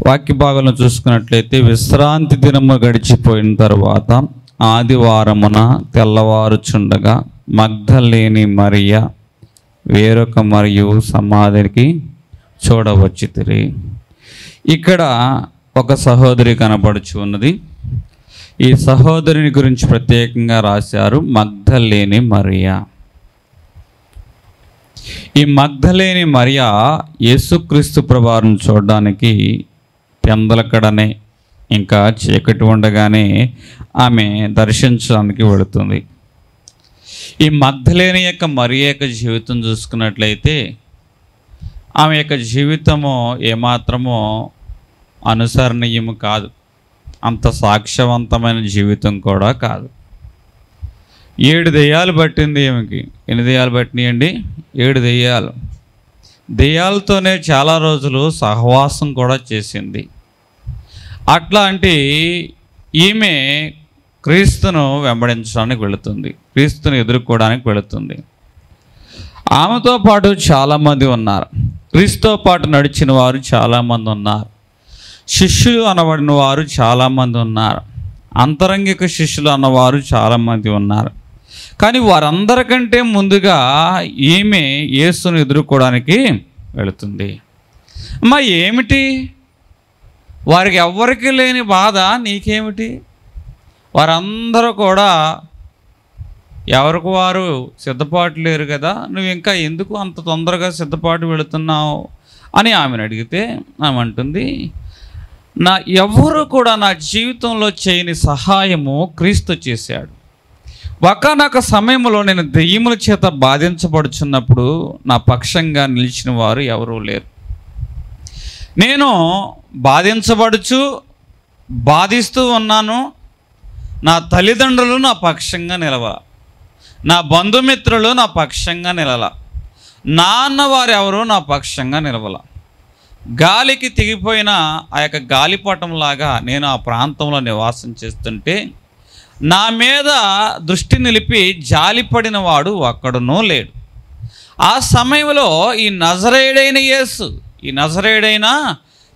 వాక్య భాగంలో చూసుకున్నట్లయితే, విశ్రాంతి దినము గడిచిపోయిన తర్వాత ఆదివారమున తెల్లవారుచుండగా మగ్దలేని మరియ వేరొక మరియు సమాధికి చూడవచ్చితిరి. ఇక్కడ ఒక సహోదరి కనపడుచు ఉన్నది. ఈ సహోదరిని గురించి ప్రత్యేకంగా రాశారు, మగ్దలేని మరియ. ఈ మగ్దలేని మరియ యేసుక్రీస్తు ప్రభువును చూడడానికి పెందలకడనే, ఇంకా చీకటి ఉండగానే ఆమె దర్శించడానికి వెళుతుంది. ఈ మగ్దలేని యొక్క మరియ యొక్క జీవితం చూసుకున్నట్లయితే, ఆమె యొక్క జీవితము ఏమాత్రమో అనుసరణీయము కాదు, అంత సాక్ష్యవంతమైన జీవితం కూడా కాదు. 7 దెయ్యాలు పట్టింది ఈమెకి. ఎన్ని దెయ్యాలు పట్టినాయండి? 7 దెయ్యాలు. దెయ్యాలతోనే చాలా రోజులు సహవాసం కూడా చేసింది. అట్లాంటి ఈమె క్రీస్తును వెంబడించడానికి వెళుతుంది, క్రీస్తును ఎదుర్కోవడానికి వెళుతుంది. ఆమెతో పాటు చాలామంది ఉన్నారు, క్రీస్తుతో పాటు నడిచిన వారు చాలామంది ఉన్నారు, శిష్యులు అనబడిన వారు చాలామంది ఉన్నారు, అంతరంగిక శిష్యులు అన్నవారు చాలామంది ఉన్నారు. కానీ వారందరికంటే ముందుగా ఈమె యేసును ఎదుర్కోవడానికి వెళుతుంది. అమ్మా, ఏమిటి వారికి ఎవ్వరికి లేని బాధ నీకేమిటి? వారందరూ కూడా ఎవరికి వారు సిద్ధపాటు లేరు కదా, నువ్వు ఇంకా ఎందుకు అంత తొందరగా సిద్ధపాటు వెళుతున్నావు అని ఆమెను అడిగితే ఆమె అంటుంది, ఎవరు కూడా నా జీవితంలో చేయని సహాయము క్రీస్తు చేశాడు. ఒకానొక సమయంలో నేను దెయ్యముల చేత బాధించబడుచున్నప్పుడు నా పక్షంగా నిలిచిన వారు ఎవరూ లేరు. నేను బాధిస్తూ ఉన్నాను. నా తల్లిదండ్రులు నా పక్షంగా నిలవాల, నా బంధుమిత్రులు నా పక్షంగా నిలవాల, నా అన్నవారు ఎవరు నా పక్షంగా నిలవాల. గాలికి తెగిపోయిన ఆ యొక్క గాలిపటంలాగా నేను ఆ ప్రాంతంలో నివాసం చేస్తుంటే నా మీద దృష్టి నిలిపి జాలిపడిన వాడు ఒక్కడునూ లేడు. ఆ సమయంలో ఈ నజరేయుడైన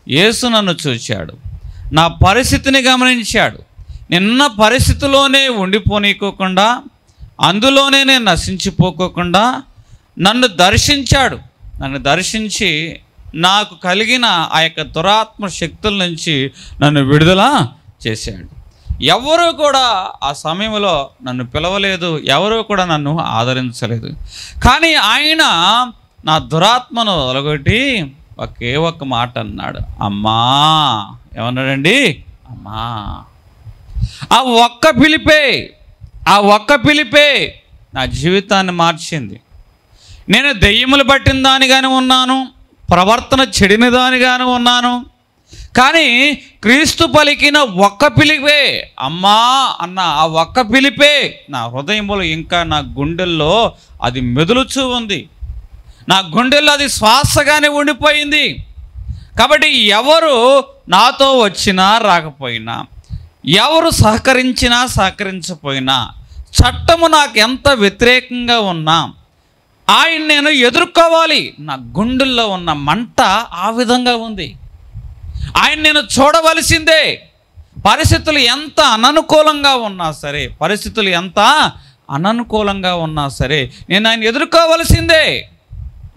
యేసు నన్ను చూశాడు, నా పరిస్థితిని గమనించాడు. నిన్న పరిస్థితిలోనే ఉండిపోనీకోకుండా, అందులోనే నేను నశించిపోకోకుండా నన్ను దర్శించాడు. నన్ను దర్శించి నాకు కలిగిన ఆ యొక్క దురాత్మ శక్తుల నుంచి నన్ను విడుదల చేశాడు. ఎవరూ కూడా ఆ సమయంలో నన్ను పిలవలేదు, ఎవరూ కూడా నన్ను ఆదరించలేదు. కానీ ఆయన నా దురాత్మను ఒలగొట్టి ఒకే ఒక్క మాట అన్నాడు, అమ్మా. ఏమన్నాడండి? అమ్మా. ఆ ఒక్క పిలిపే నా జీవితాన్ని మార్చింది. నేను దెయ్యములు పట్టిన దానిగానే ఉన్నాను, ప్రవర్తన చెడిన దానిగానే ఉన్నాను. కానీ క్రీస్తు పలికిన ఒక్క పిలిపే, అమ్మా అన్న ఆ ఒక్క పిలిపే నా హృదయంలో, ఇంకా నా గుండెల్లో అది మెదులుచూ ఉంది. నా గుండెల్లో అది శ్వాసగానే ఉండిపోయింది. కాబట్టి ఎవరు నాతో వచ్చినా రాకపోయినా, ఎవరు సహకరించకపోయినా, చట్టము నాకు ఎంత వ్యతిరేకంగా ఉన్నా ఆయన నేను ఎదుర్కోవాలి. నా గుండెల్లో ఉన్న మంట ఆ విధంగా ఉంది. ఆయన నేను చూడవలసిందే. పరిస్థితులు ఎంత అననుకూలంగా ఉన్నా సరే నేను ఆయన ఎదుర్కోవలసిందే.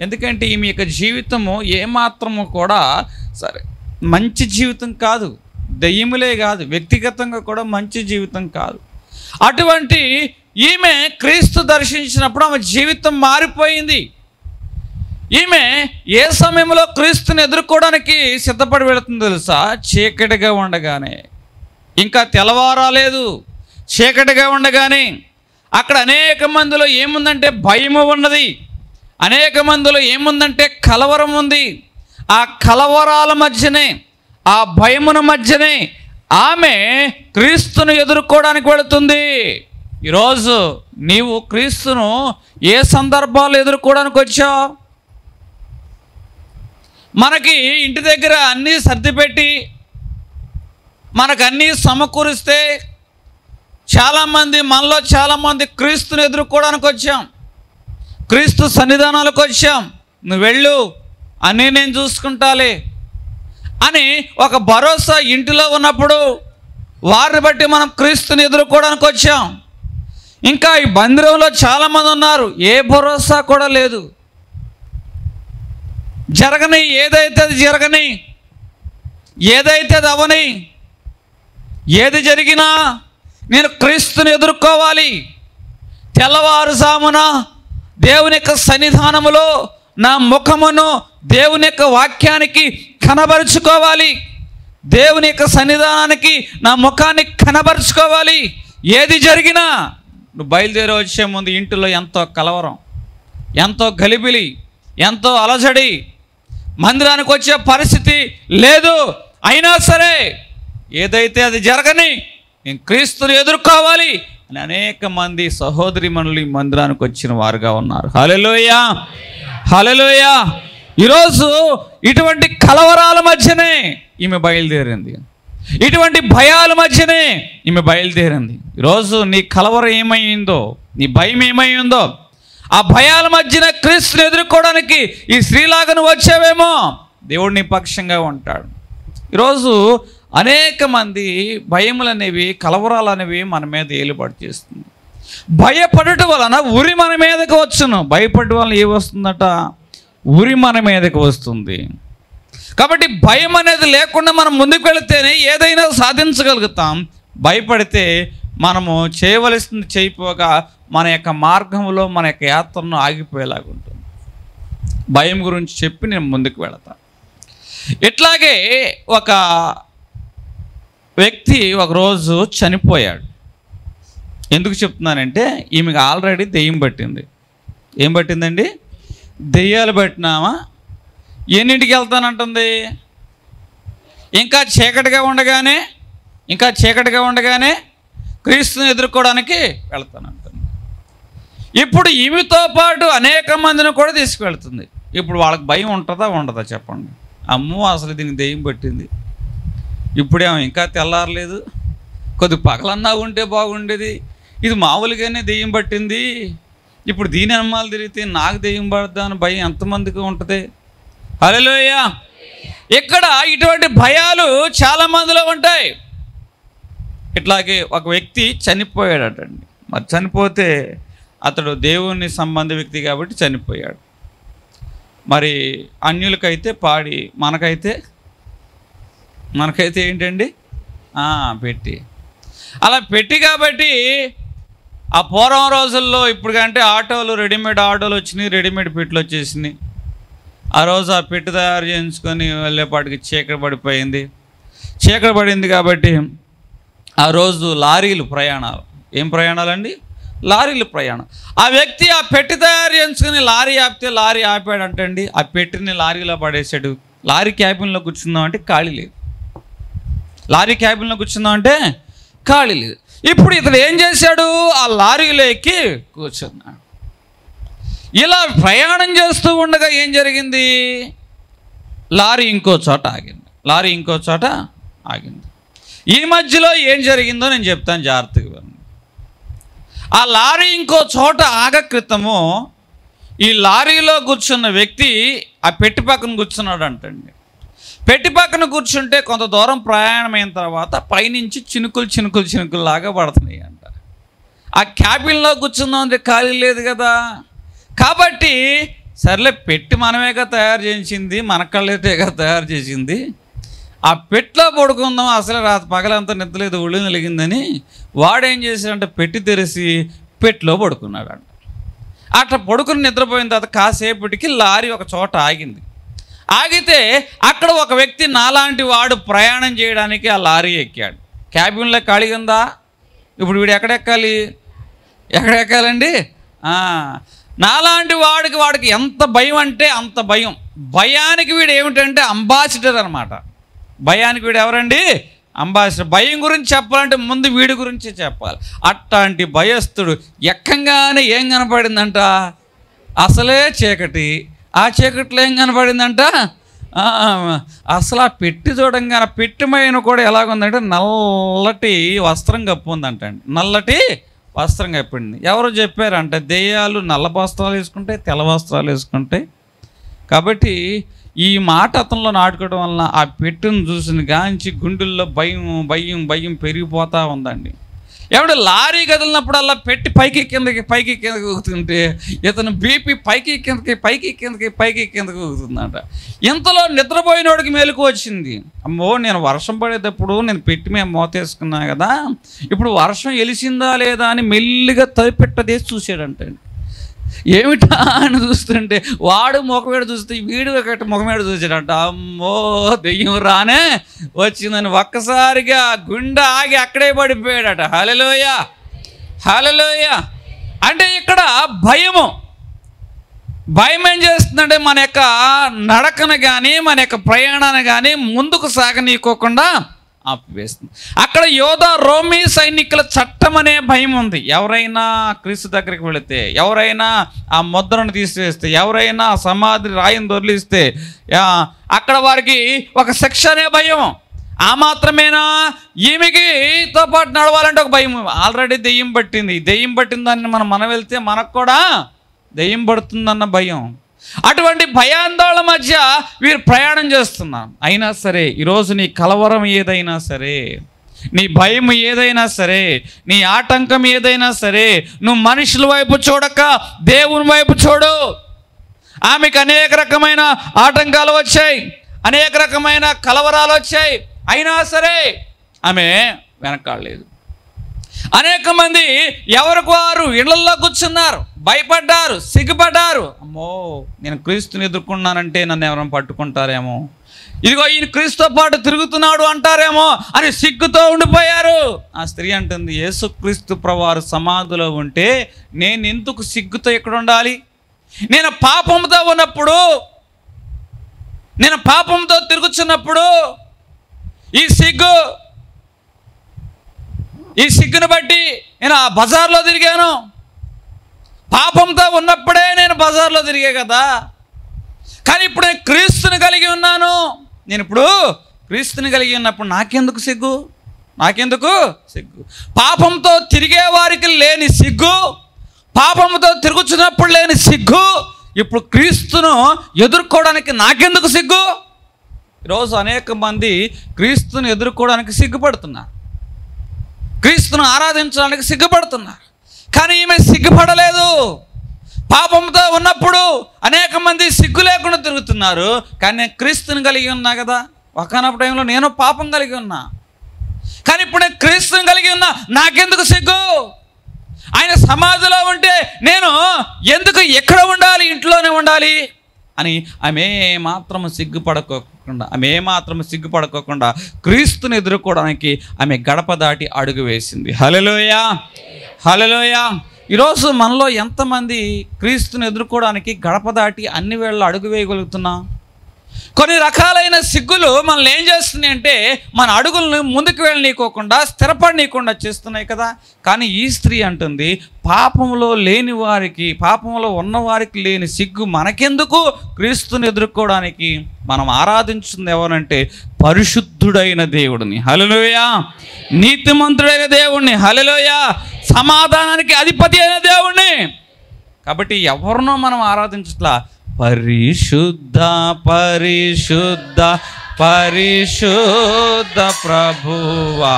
ఎందుకంటే ఈమె యొక్క జీవితము ఏమాత్రము కూడా సరే మంచి జీవితం కాదు, దెయ్యములే కాదు, వ్యక్తిగతంగా కూడా మంచి జీవితం కాదు. అటువంటి ఈమె క్రీస్తు దర్శించినప్పుడు ఆమె జీవితం మారిపోయింది. ఈమె ఏ సమయంలో క్రీస్తుని ఎదుర్కోవడానికి సిద్ధపడి వెళుతుందో తెలుసా? చీకటిగా ఉండగానే, ఇంకా తెల్లవారాలేదు, చీకటిగా ఉండగానే. అక్కడ అనేక మందిలో ఏముందంటే భయము ఉన్నది, అనేక మందిలో ఏముందంటే కలవరం ఉంది. ఆ కలవరాల మధ్యనే, ఆ భయమున మధ్యనే ఆమె క్రీస్తును ఎదుర్కోవడానికి వెళుతుంది. ఈరోజు నీవు క్రీస్తును ఏ సందర్భాలు ఎదుర్కోవడానికి వచ్చావు? మనకి ఇంటి దగ్గర అన్నీ సర్దిపెట్టి మనకు అన్నీ సమకూరిస్తే మనలో చాలామంది క్రీస్తుని ఎదుర్కోవడానికి వచ్చాం, క్రీస్తు సన్నిధానాలకు వచ్చాం. నువ్వు వెళ్ళు, అన్నీ నేను చూసుకుంటాలే అని ఒక భరోసా ఇంటిలో ఉన్నప్పుడు వారిని బట్టి మనం క్రీస్తుని ఎదుర్కోవడానికి వచ్చాం. ఇంకా ఈ మందిరంలో చాలామంది ఉన్నారు, ఏ భరోసా కూడా లేదు. జరగని, ఏదైతే అది జరగని, ఏదైతే అది అవని, ఏది జరిగినా నేను క్రీస్తుని ఎదుర్కోవాలి. తెల్లవారుజామున దేవుని యొక్క సన్నిధానములో నా ముఖమును దేవుని యొక్క వాక్యానికి కనబరుచుకోవాలి. దేవుని యొక్క సన్నిధానానికి నా ముఖాన్ని కనబరుచుకోవాలి. ఏది జరిగినా నువ్వు బయలుదేరి వచ్చే ముందు ఇంటిలో ఎంతో కలవరం, ఎంతో గలిబిలి, ఎంతో అలజడి, మందిరానికి వచ్చే పరిస్థితి లేదు. అయినా సరే ఏదైతే అది జరగని నేను క్రీస్తుని ఎదుర్కోవాలి అని అనేక మంది సహోదరీమణులు ఈ మందిరానికి వచ్చిన వారుగా ఉన్నారు. హల్లెలూయా, హల్లెలూయా. ఈరోజు ఇటువంటి కలవరాల మధ్యనే ఈమె బయలుదేరింది, ఇటువంటి భయాల మధ్యనే ఈమె బయలుదేరింది. ఈరోజు నీ కలవరం ఏమైందో, నీ భయం ఏమైందో, ఆ భయాల మధ్యన క్రీస్తుని ఎదుర్కోవడానికి ఈ స్త్రీలాగా నువ్వు వచ్చావేమో, దేవుడు నీ పక్షంగా ఉంటాడు. ఈరోజు అనేక మంది భయములు అనేవి, కలవరాలు అనేవి మన మీద ఏలుబడి చేస్తుంది. భయపడటం వలన ఉరి మన మీదకి వచ్చును. భయపడటం వలన ఏ వస్తుందట? ఉరి మన మీదకి వస్తుంది. కాబట్టి భయం అనేది లేకుండా మనం ముందుకు వెళితేనే ఏదైనా సాధించగలుగుతాం. భయపడితే మనము చేయవలసింది చేయపోగా మన యొక్క మార్గంలో మన యొక్క యాత్రను ఆగిపోయేలాగా ఉంటుంది. భయం గురించి చెప్పి నేను ముందుకు వెళతాను. ఇట్లాగే ఒక వ్యక్తి ఒకరోజు చనిపోయాడు. ఎందుకు చెప్తున్నానంటే ఈమెకు ఆల్రెడీ దెయ్యం పట్టింది. ఏం పట్టిందండి? దెయ్యాలు పట్టినామా ఎన్నింటికి వెళ్తానంటుంది? ఇంకా చీకటిగా ఉండగానే క్రీస్తుని ఎదుర్కోవడానికి వెళ్తానంటుంది. ఇప్పుడు ఈమెతో పాటు అనేక మందిని కూడా తీసుకువెళ్తుంది. ఇప్పుడు వాళ్ళకి భయం ఉంటుందా ఉండదా చెప్పండి? అమ్మో అసలు దీనికి దెయ్యం పట్టింది, ఇప్పుడేమో ఇంకా తెల్లారలేదు, కొద్ది పగలన్నా ఉంటే బాగుండేది, ఇది మామూలుగానే దెయ్యం పట్టింది, ఇప్పుడు దీని అనుమానాలు తిరిగితే నాకు దెయ్యం పడద్దా అని భయం ఎంతమందికి ఉంటుంది? హల్లెలూయా. ఇక్కడ ఇటువంటి భయాలు చాలా మందిలో ఉంటాయి. ఇట్లాగే ఒక వ్యక్తి చనిపోయాడటండి. మరి చనిపోతే అతడు దేవుని సంబంధ వ్యక్తి కాబట్టి చనిపోయాడు. మరి అన్యులకైతే పాడి, మనకైతే ఏంటండి? పెట్టి. అలా పెట్టి కాబట్టి ఆ పూర్వం రోజుల్లో ఇప్పుడు కంటే ఆటోలు, రెడీమేడ్ ఆటోలు వచ్చినాయి, రెడీమేడ్ పెట్టెలు వచ్చేసినాయి. ఆ రోజు ఆ పెట్టి తయారు చేయించుకొని వెళ్ళేపాటికి చీకటి పడింది కాబట్టి ఆ రోజు లారీలు ప్రయాణాలు. ఏం ప్రయాణాలండి? లారీలు ప్రయాణం. ఆ వ్యక్తి ఆ పెట్టి తయారు చేయించుకొని లారీ ఆపితే లారీ ఆపాడంటండి. ఆ పెట్టిని లారీలో పడేసాడు. లారీ క్యాబిన్లో కూర్చుందామంటే ఖాళీ లేదు. ఇప్పుడు ఇతడు ఏం చేశాడు? ఆ లారీలో ఎక్కి కూర్చున్నాడు. ఇలా ప్రయాణం చేస్తూ ఉండగా ఏం జరిగింది? లారీ ఇంకో చోట ఆగింది. ఈ మధ్యలో ఏం జరిగిందో నేను చెప్తాను, జాగ్రత్తగా వినండి. ఆ లారీ ఇంకో చోట ఆగక్రితము ఈ లారీలో కూర్చున్న వ్యక్తి ఆ పెట్టి పక్కన కూర్చున్నాడు అంటండి. పెట్టి పక్కన కూర్చుంటే కొంత దూరం ప్రయాణమైన తర్వాత పైనుంచి చినుకులు లాగా పడుతున్నాయి అంట. ఆ క్యాబిన్లో కూర్చుందామంటే ఖాళీ లేదు కదా, కాబట్టి సర్లే పెట్టి మనమేగా తయారు చేయించింది, మన కళ్ళేటేగా తయారు చేసింది, ఆ పెట్లో పడుకుందాం, అసలే రాత్రి పగలంతా నిద్రలేదు, ఒళ్ళు నలిగిందని వాడేం చేశాడంటే పెట్టి తెరిచి పెట్టిలో పడుకున్నాడంట. అట్లా పడుకుని నిద్రపోయిన తర్వాత కాసేపటికి లారీ ఒక చోట ఆగితే అక్కడ ఒక వ్యక్తి నాలాంటి వాడు ప్రయాణం చేయడానికి ఆ లారీ ఎక్కాడు. క్యాబిన్లో ఖాళీ ఉందా? ఇప్పుడు వీడు ఎక్కడెక్కాలండి? నాలాంటి వాడికి ఎంత భయం అంటే అంత భయం. భయానికి వీడు ఏమిటంటే అంబాసిడర్ అనమాట. భయానికి వీడు ఎవరండి? అంబాసిడర్. భయం గురించి చెప్పాలంటే ముందు వీడి గురించే చెప్పాలి. అట్లాంటి భయస్థుడు ఎక్కంగానే ఏం కనపడిందంట? అసలే చీకటి. ఆ చీకట్లో ఏం కనపడిందంట? అసలు ఆ పెట్టి చూడంగానే పెట్టిమైన కూడా ఎలాగుందంటే నల్లటి వస్త్రం కప్పుందంటండి. నల్లటి వస్త్రం కప్పింది. ఎవరు చెప్పారంటే దెయ్యాలు నల్ల వస్త్రాలు వేసుకుంటాయి, తెల్ల వస్త్రాలు వేసుకుంటాయి. కాబట్టి ఈ మాట అతనిలో నాటుకోవడం వలన ఆ పెట్టును చూసిన గాంచి గుండెల్లో భయం భయం భయం పెరిగిపోతూ ఉందండి. ఏమంటే లారీ కదిలినప్పుడల్లా పెట్టి పైకి కిందకి ఊగుతుంటే ఇతను బీపీ పైకి కిందకి ఊగుతుందంట. ఇంతలో నిద్రపోయినోడికి మెలకు వచ్చింది. అమ్మో, నేను వర్షం పడేటప్పుడు నేను పెట్టి మేము మోతేసుకున్నా కదా, ఇప్పుడు వర్షం ఎలిసిందా లేదా అని మెల్లిగా తడిపెట్టదేసి చూసాడంట. ఏమిటా అని చూస్తుంటే వాడు ముఖమేడ చూస్తే వీడు ముఖమేడ చూసాడంట. అమ్మో, దెయ్యం రానే వచ్చిందని ఒక్కసారిగా గుండె ఆగి అక్కడే పడిపోయాడట. హల్లెలూయా, హల్లెలూయా. అంటే ఇక్కడ భయం ఏం చేస్తుందంటే మన యొక్క నడకను కానీ మన యొక్క ప్రయాణాన్ని కానీ ముందుకు సాగనీయకోకుండా ఆపివేస్తుంది. అక్కడ యోధా రోమీ సైనికుల చట్టం అనే భయం ఉంది. ఎవరైనా క్రీస్తు దగ్గరికి వెళితే, ఎవరైనా ఆ ముద్రను తీసివేస్తే, ఎవరైనా సమాధి రాయిని దొర్లిస్తే అక్కడ వారికి ఒక శిక్ష అనే భయం. ఆ మాత్రమేనా, ఈమెకితో పాటు నడవాలంటే ఒక భయం. ఆల్రెడీ దెయ్యం పట్టిందని మనం వెళ్తే మనకు కూడా దెయ్యం పడుతుందన్న భయం. అటువంటి భయాందోళన మధ్య వీరు ప్రయాణం చేస్తున్నారు. అయినా సరే ఈరోజు నీ కలవరం ఏదైనా సరే, నీ భయం ఏదైనా సరే, నీ ఆటంకం ఏదైనా సరే, నువ్వు మనుషుల వైపు చూడక దేవుని వైపు చూడు. ఆమెకు అనేక రకమైన ఆటంకాలు వచ్చాయి, అనేక రకమైన కలవరాలు వచ్చాయి. అయినా సరే ఆమె వెనకాడలేదు. అనేక మంది ఎవరికి వారు ఇళ్లల్లో కూర్చున్నారు, భయపడ్డారు, సిగ్గుపడ్డారు. అమ్మో, నేను క్రీస్తుని ఎదుర్కొన్నానంటే నన్ను ఎవరైనా పట్టుకుంటారేమో, ఇదిగో ఈయన క్రీస్తుతో పాటు తిరుగుతున్నాడు అంటారేమో అని సిగ్గుతో ఉండిపోయారు. ఆ స్త్రీ అంటుంది, యేసుక్రీస్తు ప్రభువారు సమాధిలో ఉంటే నేను ఎందుకు సిగ్గుతో ఎక్కడ ఉండాలి? నేను పాపంతో ఉన్నప్పుడు, నేను పాపంతో తిరుగుతున్నప్పుడు ఈ సిగ్గును బట్టి నేను ఆ బజార్లో తిరిగాను. పాపంతో ఉన్నప్పుడే నేను బజార్లో తిరిగా కదా, కానీ ఇప్పుడు నేను క్రీస్తుని కలిగి ఉన్నాను. నేను ఇప్పుడు క్రీస్తుని కలిగి ఉన్నప్పుడు నాకెందుకు సిగ్గు? పాపంతో తిరిగే వారికి లేని సిగ్గు, పాపంతో తిరుగుతున్నప్పుడు లేని సిగ్గు, ఇప్పుడు క్రీస్తును ఎదుర్కోవడానికి నాకెందుకు సిగ్గు? ఈరోజు అనేక మంది క్రీస్తుని ఎదుర్కోవడానికి సిగ్గుపడుతున్నారు, క్రీస్తును ఆరాధించడానికి సిగ్గుపడుతున్నారు. కానీ ఈమె సిగ్గుపడలేదు. పాపంతో ఉన్నప్పుడు అనేక మంది సిగ్గు లేకుండా తిరుగుతున్నారు, కానీ నేను క్రీస్తుని కలిగి ఉన్నా కదా. ఒకనొక టైంలో నేను పాపం కలిగి ఉన్నా, కానీ ఇప్పుడు నేను క్రీస్తుని కలిగి ఉన్నా, నాకెందుకు సిగ్గు? ఆయన సమాధిలో ఉంటే నేను ఎందుకు ఎక్కడ ఉండాలి, ఇంట్లోనే ఉండాలి అని ఆమె మాత్రము సిగ్గుపడకోకుండా క్రీస్తుని ఎదుర్కోవడానికి ఆమె గడప దాటి అడుగు వేసింది. హల్లెలూయా, హల్లెలూయా. ఈరోజు మనలో ఎంతమంది క్రీస్తుని ఎదుర్కోవడానికి గడప దాటి అన్ని వేళ అడుగు వేయగలుగుతున్నాం? కొన్ని రకాలైన సిగ్గులు మనల్ని ఏం చేస్తున్నాయి అంటే మన అడుగులను ముందుకు వెళ్ళనీయకోకుండా, స్థిరపడనీయకుండా చేస్తున్నాయి కదా. కానీ ఈ స్త్రీ అంటుంది, పాపంలో ఉన్నవారికి లేని సిగ్గు మనకెందుకు? క్రీస్తుని ఎదుర్కోవడానికి మనం ఆరాధించుతుంది ఎవరంటే పరిశుద్ధుడైన దేవుడిని. హల్లెలూయా. నీతిమంతుడైన దేవుణ్ణి. హల్లెలూయా. సమాధానానికి అధిపతి అయిన దేవుణ్ణి. కాబట్టి ఎవరినో మనం ఆరాధించట్లా, పరిశుద్ధ పరిశుద్ధ పరిశుద్ధ ప్రభువా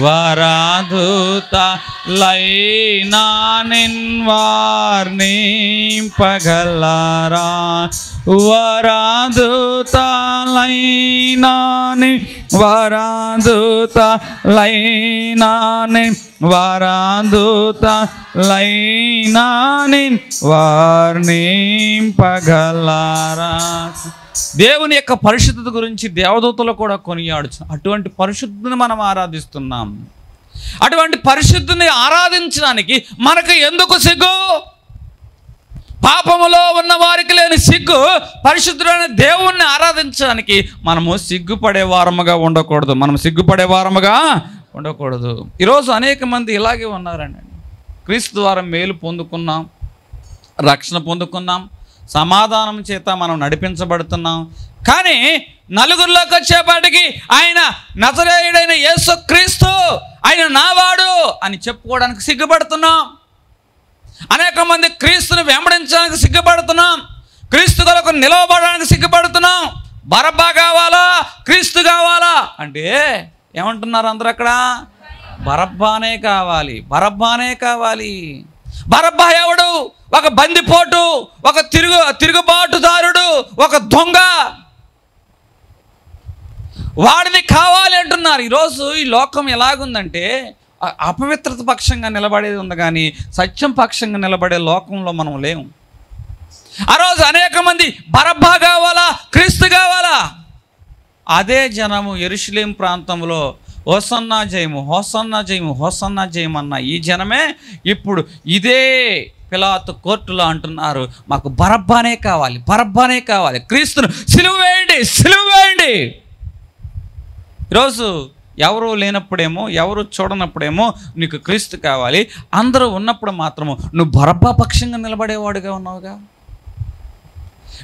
వరాధూత లైనా నిన్వార్ని పగలరా, వరాధూత లైనాని వరాధూత లైనాని వరాధూత లైనాని వార్ని పగలరా. దేవుని యొక్క పరిశుద్ధత గురించి దేవదూతలు కూడా కొనియాడుచు. అటువంటి పరిశుద్ధిని మనం ఆరాధిస్తున్నాం. అటువంటి పరిశుద్ధిని ఆరాధించడానికి మనకు ఎందుకు సిగ్గు? పాపములో ఉన్న వారికి లేని సిగ్గు పరిశుద్ధుడైన దేవుణ్ణి ఆరాధించడానికి మనము సిగ్గుపడే వారముగా ఉండకూడదు. ఈరోజు అనేక మంది ఇలాగే ఉన్నారండి. క్రీస్తు ద్వారా మేలు పొందుకున్నాం, రక్షణ పొందుకున్నాం, సమాధానం చేత మనం నడిపించబడుతున్నాం. కానీ నలుగురిలోకి వచ్చేపాటికి ఆయన నజరేయుడైన యేసుక్రీస్తు, ఆయన నావాడు అని చెప్పుకోవడానికి సిగ్గుపడుతున్నాం. అనేక మంది క్రీస్తుని వెంబడించడానికి సిగ్గుపడుతున్నాం. క్రీస్తు కొరకు నిలవబడడానికి సిగ్గుపడుతున్నాం. బరబ్బా కావాలా, క్రీస్తు కావాలా అంటే ఏమంటున్నారు అందరూ అక్కడ? బరబ్బానే కావాలి, బరబ్బానే కావాలి. బరబ్బా ఎవడు? ఒక బందిపోటు, ఒక తిరుగుబాటుదారుడు, ఒక దొంగ. వాడిని కావాలి అంటున్నారు. ఈరోజు ఈ లోకం ఎలాగుందంటే అపవిత్రత పక్షంగా నిలబడేది ఉంది, కానీ సత్యం పక్షంగా నిలబడే లోకంలో మనం లేము. ఆ రోజు అనేక మంది బరబ్బా కావాలా, క్రీస్తు కావాలా. అదే జనము యెరూషలేము ప్రాంతంలో హోసన్నా జయము, హోసన్నా జయము, హోసన్నా జయము అన్న ఈ జనమే ఇప్పుడు ఇదే పిలాతు కోర్టులో అంటున్నారు, మాకు బరబ్బానే కావాలి, బరబ్బానే కావాలి, క్రీస్తును సిలువ వేయండి, సిలువ వేయండి. ఈరోజు ఎవరు లేనప్పుడేమో, ఎవరు చూడనప్పుడేమో నీకు క్రీస్తు కావాలి, అందరూ ఉన్నప్పుడు మాత్రము నువ్వు బరబ్బా పక్షంగా నిలబడేవాడుగా ఉన్నావుగా.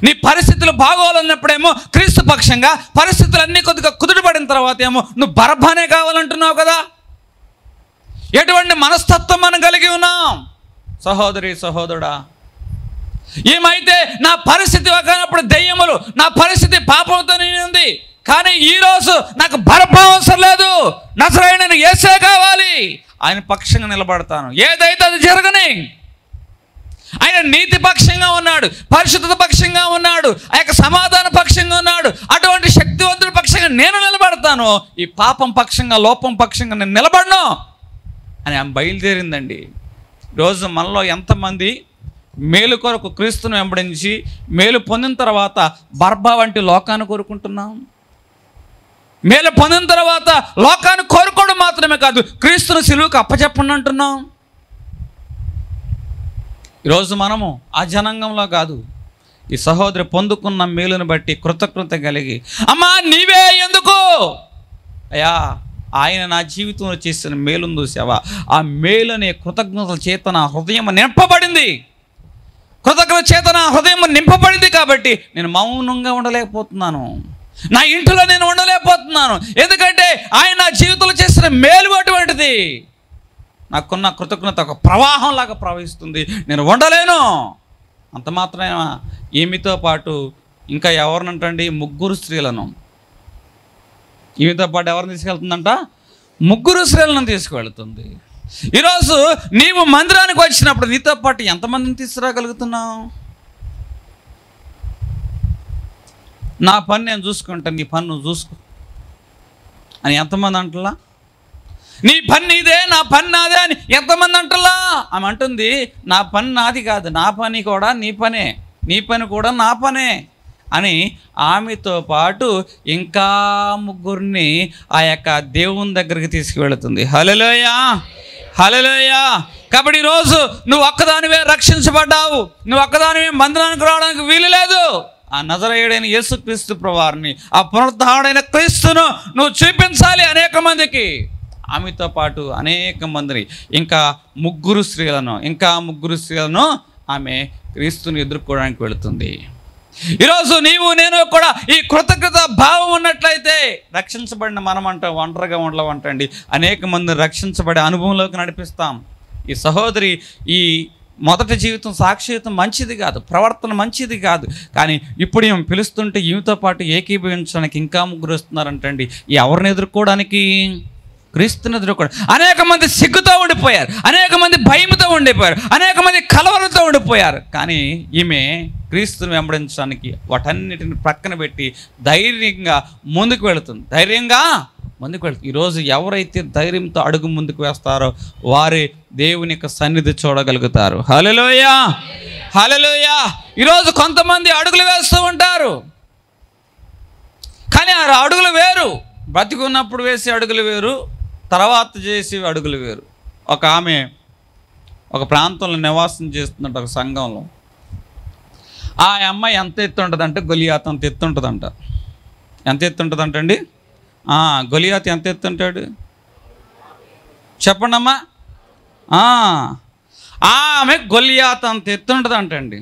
నీ పరిస్థితులు బాగోవాలన్నప్పుడేమో క్రీస్తు పక్షంగా, పరిస్థితులు అన్నీ కొద్దిగా కుదుటపడిన తర్వాత ఏమో నువ్వు బరబ్బానే కావాలంటున్నావు కదా. ఎటువంటి మనస్తత్వం మనం కలిగి ఉన్నాం సహోదరి సహోదరుడా? ఏమైతే నా పరిస్థితి కానప్పుడు దెయ్యములు, నా పరిస్థితి పాపంతో ఉంది, కానీ ఈరోజు నాకు బరబ్బా అవసరం లేదు, నజరేయుడైన యేసే కావాలి, ఆయన పక్షంగా నిలబడతాను, ఏదైతే అది జరగని. ఆయన నీతి పక్షంగా ఉన్నాడు, పరిశుద్ధత పక్షంగా ఉన్నాడు, ఆ యొక్క సమాధాన పక్షంగా ఉన్నాడు. అటువంటి శక్తివంతుడి పక్షంగా నేను నిలబడతాను, ఈ పాపం పక్షంగా, లోపం పక్షంగా నేను నిలబడను అని ఆమె బయలుదేరిందండి. రోజు మనలో ఎంతమంది మేలు కొరకు క్రీస్తును వెంబడించి మేలు పొందిన తర్వాత బరబ్బా వంటి లోకాన్ని కోరుకుంటున్నాం? మేలు పొందిన తర్వాత లోకాన్ని కోరుకోవడం మాత్రమే కాదు, క్రీస్తును సిలువకు అప్పచెప్పండి అంటున్నాం. ఈరోజు మనము ఆ జనాంగంలో కాదు, ఈ సహోదరి పొందుకున్న మేలును బట్టి కృతజ్ఞత కలిగి, అమ్మా నీవే ఎందుకు అయ్యా, ఆయన నా జీవితంలో చేసిన మేలును చూసావా, ఆ మేలునే కృతజ్ఞతల చేత నా హృదయం నింపబడింది, కృతజ్ఞత చేత నా హృదయం నింపబడింది కాబట్టి నేను మౌనంగా ఉండలేకపోతున్నాను, నా ఇంట్లో నేను ఉండలేకపోతున్నాను. ఎందుకంటే ఆయన నా జీవితంలో చేసిన మేలు అటువంటిది. నాకున్న కృతజ్ఞత ఒక ప్రవాహంలాగా ప్రవహిస్తుంది, నేను ఉండలేను. అంత మాత్రమే ఈమెతో పాటు ఇంకా ఎవరినంటండి? 3 స్త్రీలను. ఈమెతో పాటు ఎవరిని తీసుకెళ్తుందంట? 3 స్త్రీలను తీసుకువెళ్తుంది. ఈరోజు నీవు మందిరానికి వచ్చినప్పుడు నీతో పాటు ఎంతమందిని తీసుకురాగలుగుతున్నావు? నా పని నేను చూసుకుంటాను, నీ పని నువ్వు చూసుకో అని ఎంతమంది అంటలా? నీ పని నీదే, నా పని నాదే అని ఎంతమంది అంటలా? ఆమె అంటుంది, నా పని నాది కాదు, నా పని కూడా నీ పనే, నీ పని కూడా నా పనే అని ఆమెతో పాటు ఇంకా 3 ఆ యొక్క దేవుని దగ్గరికి తీసుకువెళుతుంది. హల్లెలూయా, హల్లెలూయా. కాబట్టి ఈరోజు నువ్వు ఒక్కదానివే రక్షించబడ్డావు, నువ్వు ఒక్కదానివే మందిరానికి రావడానికి వీలు లేదు. ఆ నజరేయుడైన యేసుక్రీస్తు ప్రభువారిని, ఆ పునరుద్ధారుడైన క్రీస్తును నువ్వు చూపించాలి అనేక మందికి. ఆమెతో పాటు అనేక మందిని, ఇంకా 3 స్త్రీలను ఆమె క్రీస్తుని ఎదుర్కోవడానికి వెళుతుంది. ఈరోజు నీవు నేను కూడా ఈ కృతజ్ఞత భావం ఉన్నట్లయితే రక్షించబడిన మనం అంటాం, ఒంటరిగా ఉండలేమంటండి, అనేక మందిని రక్షించబడే అనుభవంలోకి నడిపిస్తాం. ఈ సహోదరి ఈ మొదటి జీవితం, సాక్షితం మంచిది కాదు, ప్రవర్తన మంచిది కాదు, కానీ ఇప్పుడు ఈమె పిలుస్తుంటే ఈమెతో పాటు ఏకీభవించడానికి ఇంకా 3 వస్తున్నారంటండి. ఎవరిని ఎదుర్కోవడానికి? క్రీస్తుని ఎదుర్కోవడం. అనేక మంది సిగ్గుతో ఉండిపోయారు, అనేక మంది భయంతో ఉండిపోయారు, అనేక మంది కలవరతో ఉండిపోయారు. కానీ ఈమె క్రీస్తుని వెంబడించడానికి వాటన్నిటిని ప్రక్కన పెట్టి ధైర్యంగా ముందుకు వెళుతుంది, ధైర్యంగా ముందుకు వెళుతుంది. ఈరోజు ఎవరైతే ధైర్యంతో అడుగు ముందుకు వేస్తారో వారే దేవుని యొక్క సన్నిధి చూడగలుగుతారు. హల్లెలూయా, హల్లెలూయా. ఈరోజు కొంతమంది అడుగులు వేస్తూ ఉంటారు, కానీ ఆ అడుగులు వేరు, బ్రతికున్నప్పుడు వేసే అడుగులు వేరు, తర్వాత చేసే అడుగులు వేరు. ఒక ఆమె ఒక ప్రాంతంలో నివాసం చేస్తుందంట, ఒక సంఘంలో. ఆ అమ్మాయి ఎంత ఎత్తు ఉంటుందంటే గొలియాత్ అంత ఎత్తు ఉంటుందంట. ఎంత ఎత్తు ఉంటుందంటండి? గొలియాత్ ఎంత ఎత్తు ఉంటాడు చెప్పండి అమ్మా? ఆమె గొలియాత్ అంత ఎత్తు ఉంటుందంటండి.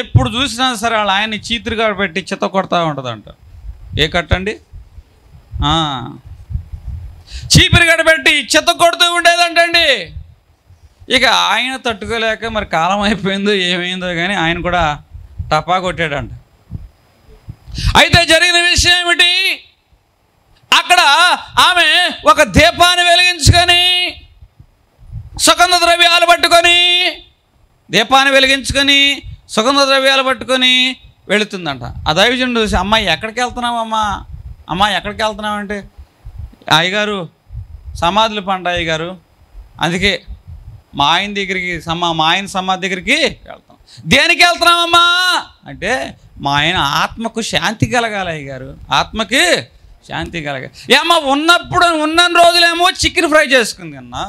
ఎప్పుడు చూసినా సరే వాళ్ళ ఆయన్ని చీతురుగా పెట్టి చెత్త కొడతా ఉంటుందంట. ఏ కట్టండి? చీపిరి గడబెట్టి చెత్త కొడుతూ ఉండేదంటండి. ఇక ఆయన తట్టుకోలేక మరి కాలం అయిపోయిందో ఏమైందో కానీ ఆయన కూడా టపా కొట్టాడంట. అయితే జరిగిన విషయం ఏమిటి? అక్కడ ఆమె ఒక దీపాన్ని వెలిగించుకొని సుగంధ ద్రవ్యాలు పట్టుకొని సుగంధ ద్రవ్యాలు పట్టుకొని వెళుతుందంట. ఆ దైవజనుడు చూసి, అమ్మాయి ఎక్కడికి వెళ్తున్నావమ్మా, అమ్మాయి ఎక్కడికి వెళ్తున్నావంటే, అయ్యగారు సమాధుల పంట అయ్యగారు, అందుకే మా ఆయన దగ్గరికి మా ఆయన సమాధి దగ్గరికి వెళ్తాం. దేనికి వెళ్తున్నామమ్మా అంటే, మా ఆయన ఆత్మకు శాంతి కలగాలి అయ్యగారు, ఆత్మకి శాంతి కలగాలి. ఏమ్మా ఉన్న రోజులేమో చికెన్ ఫ్రై చేసుకుని తిన్నా,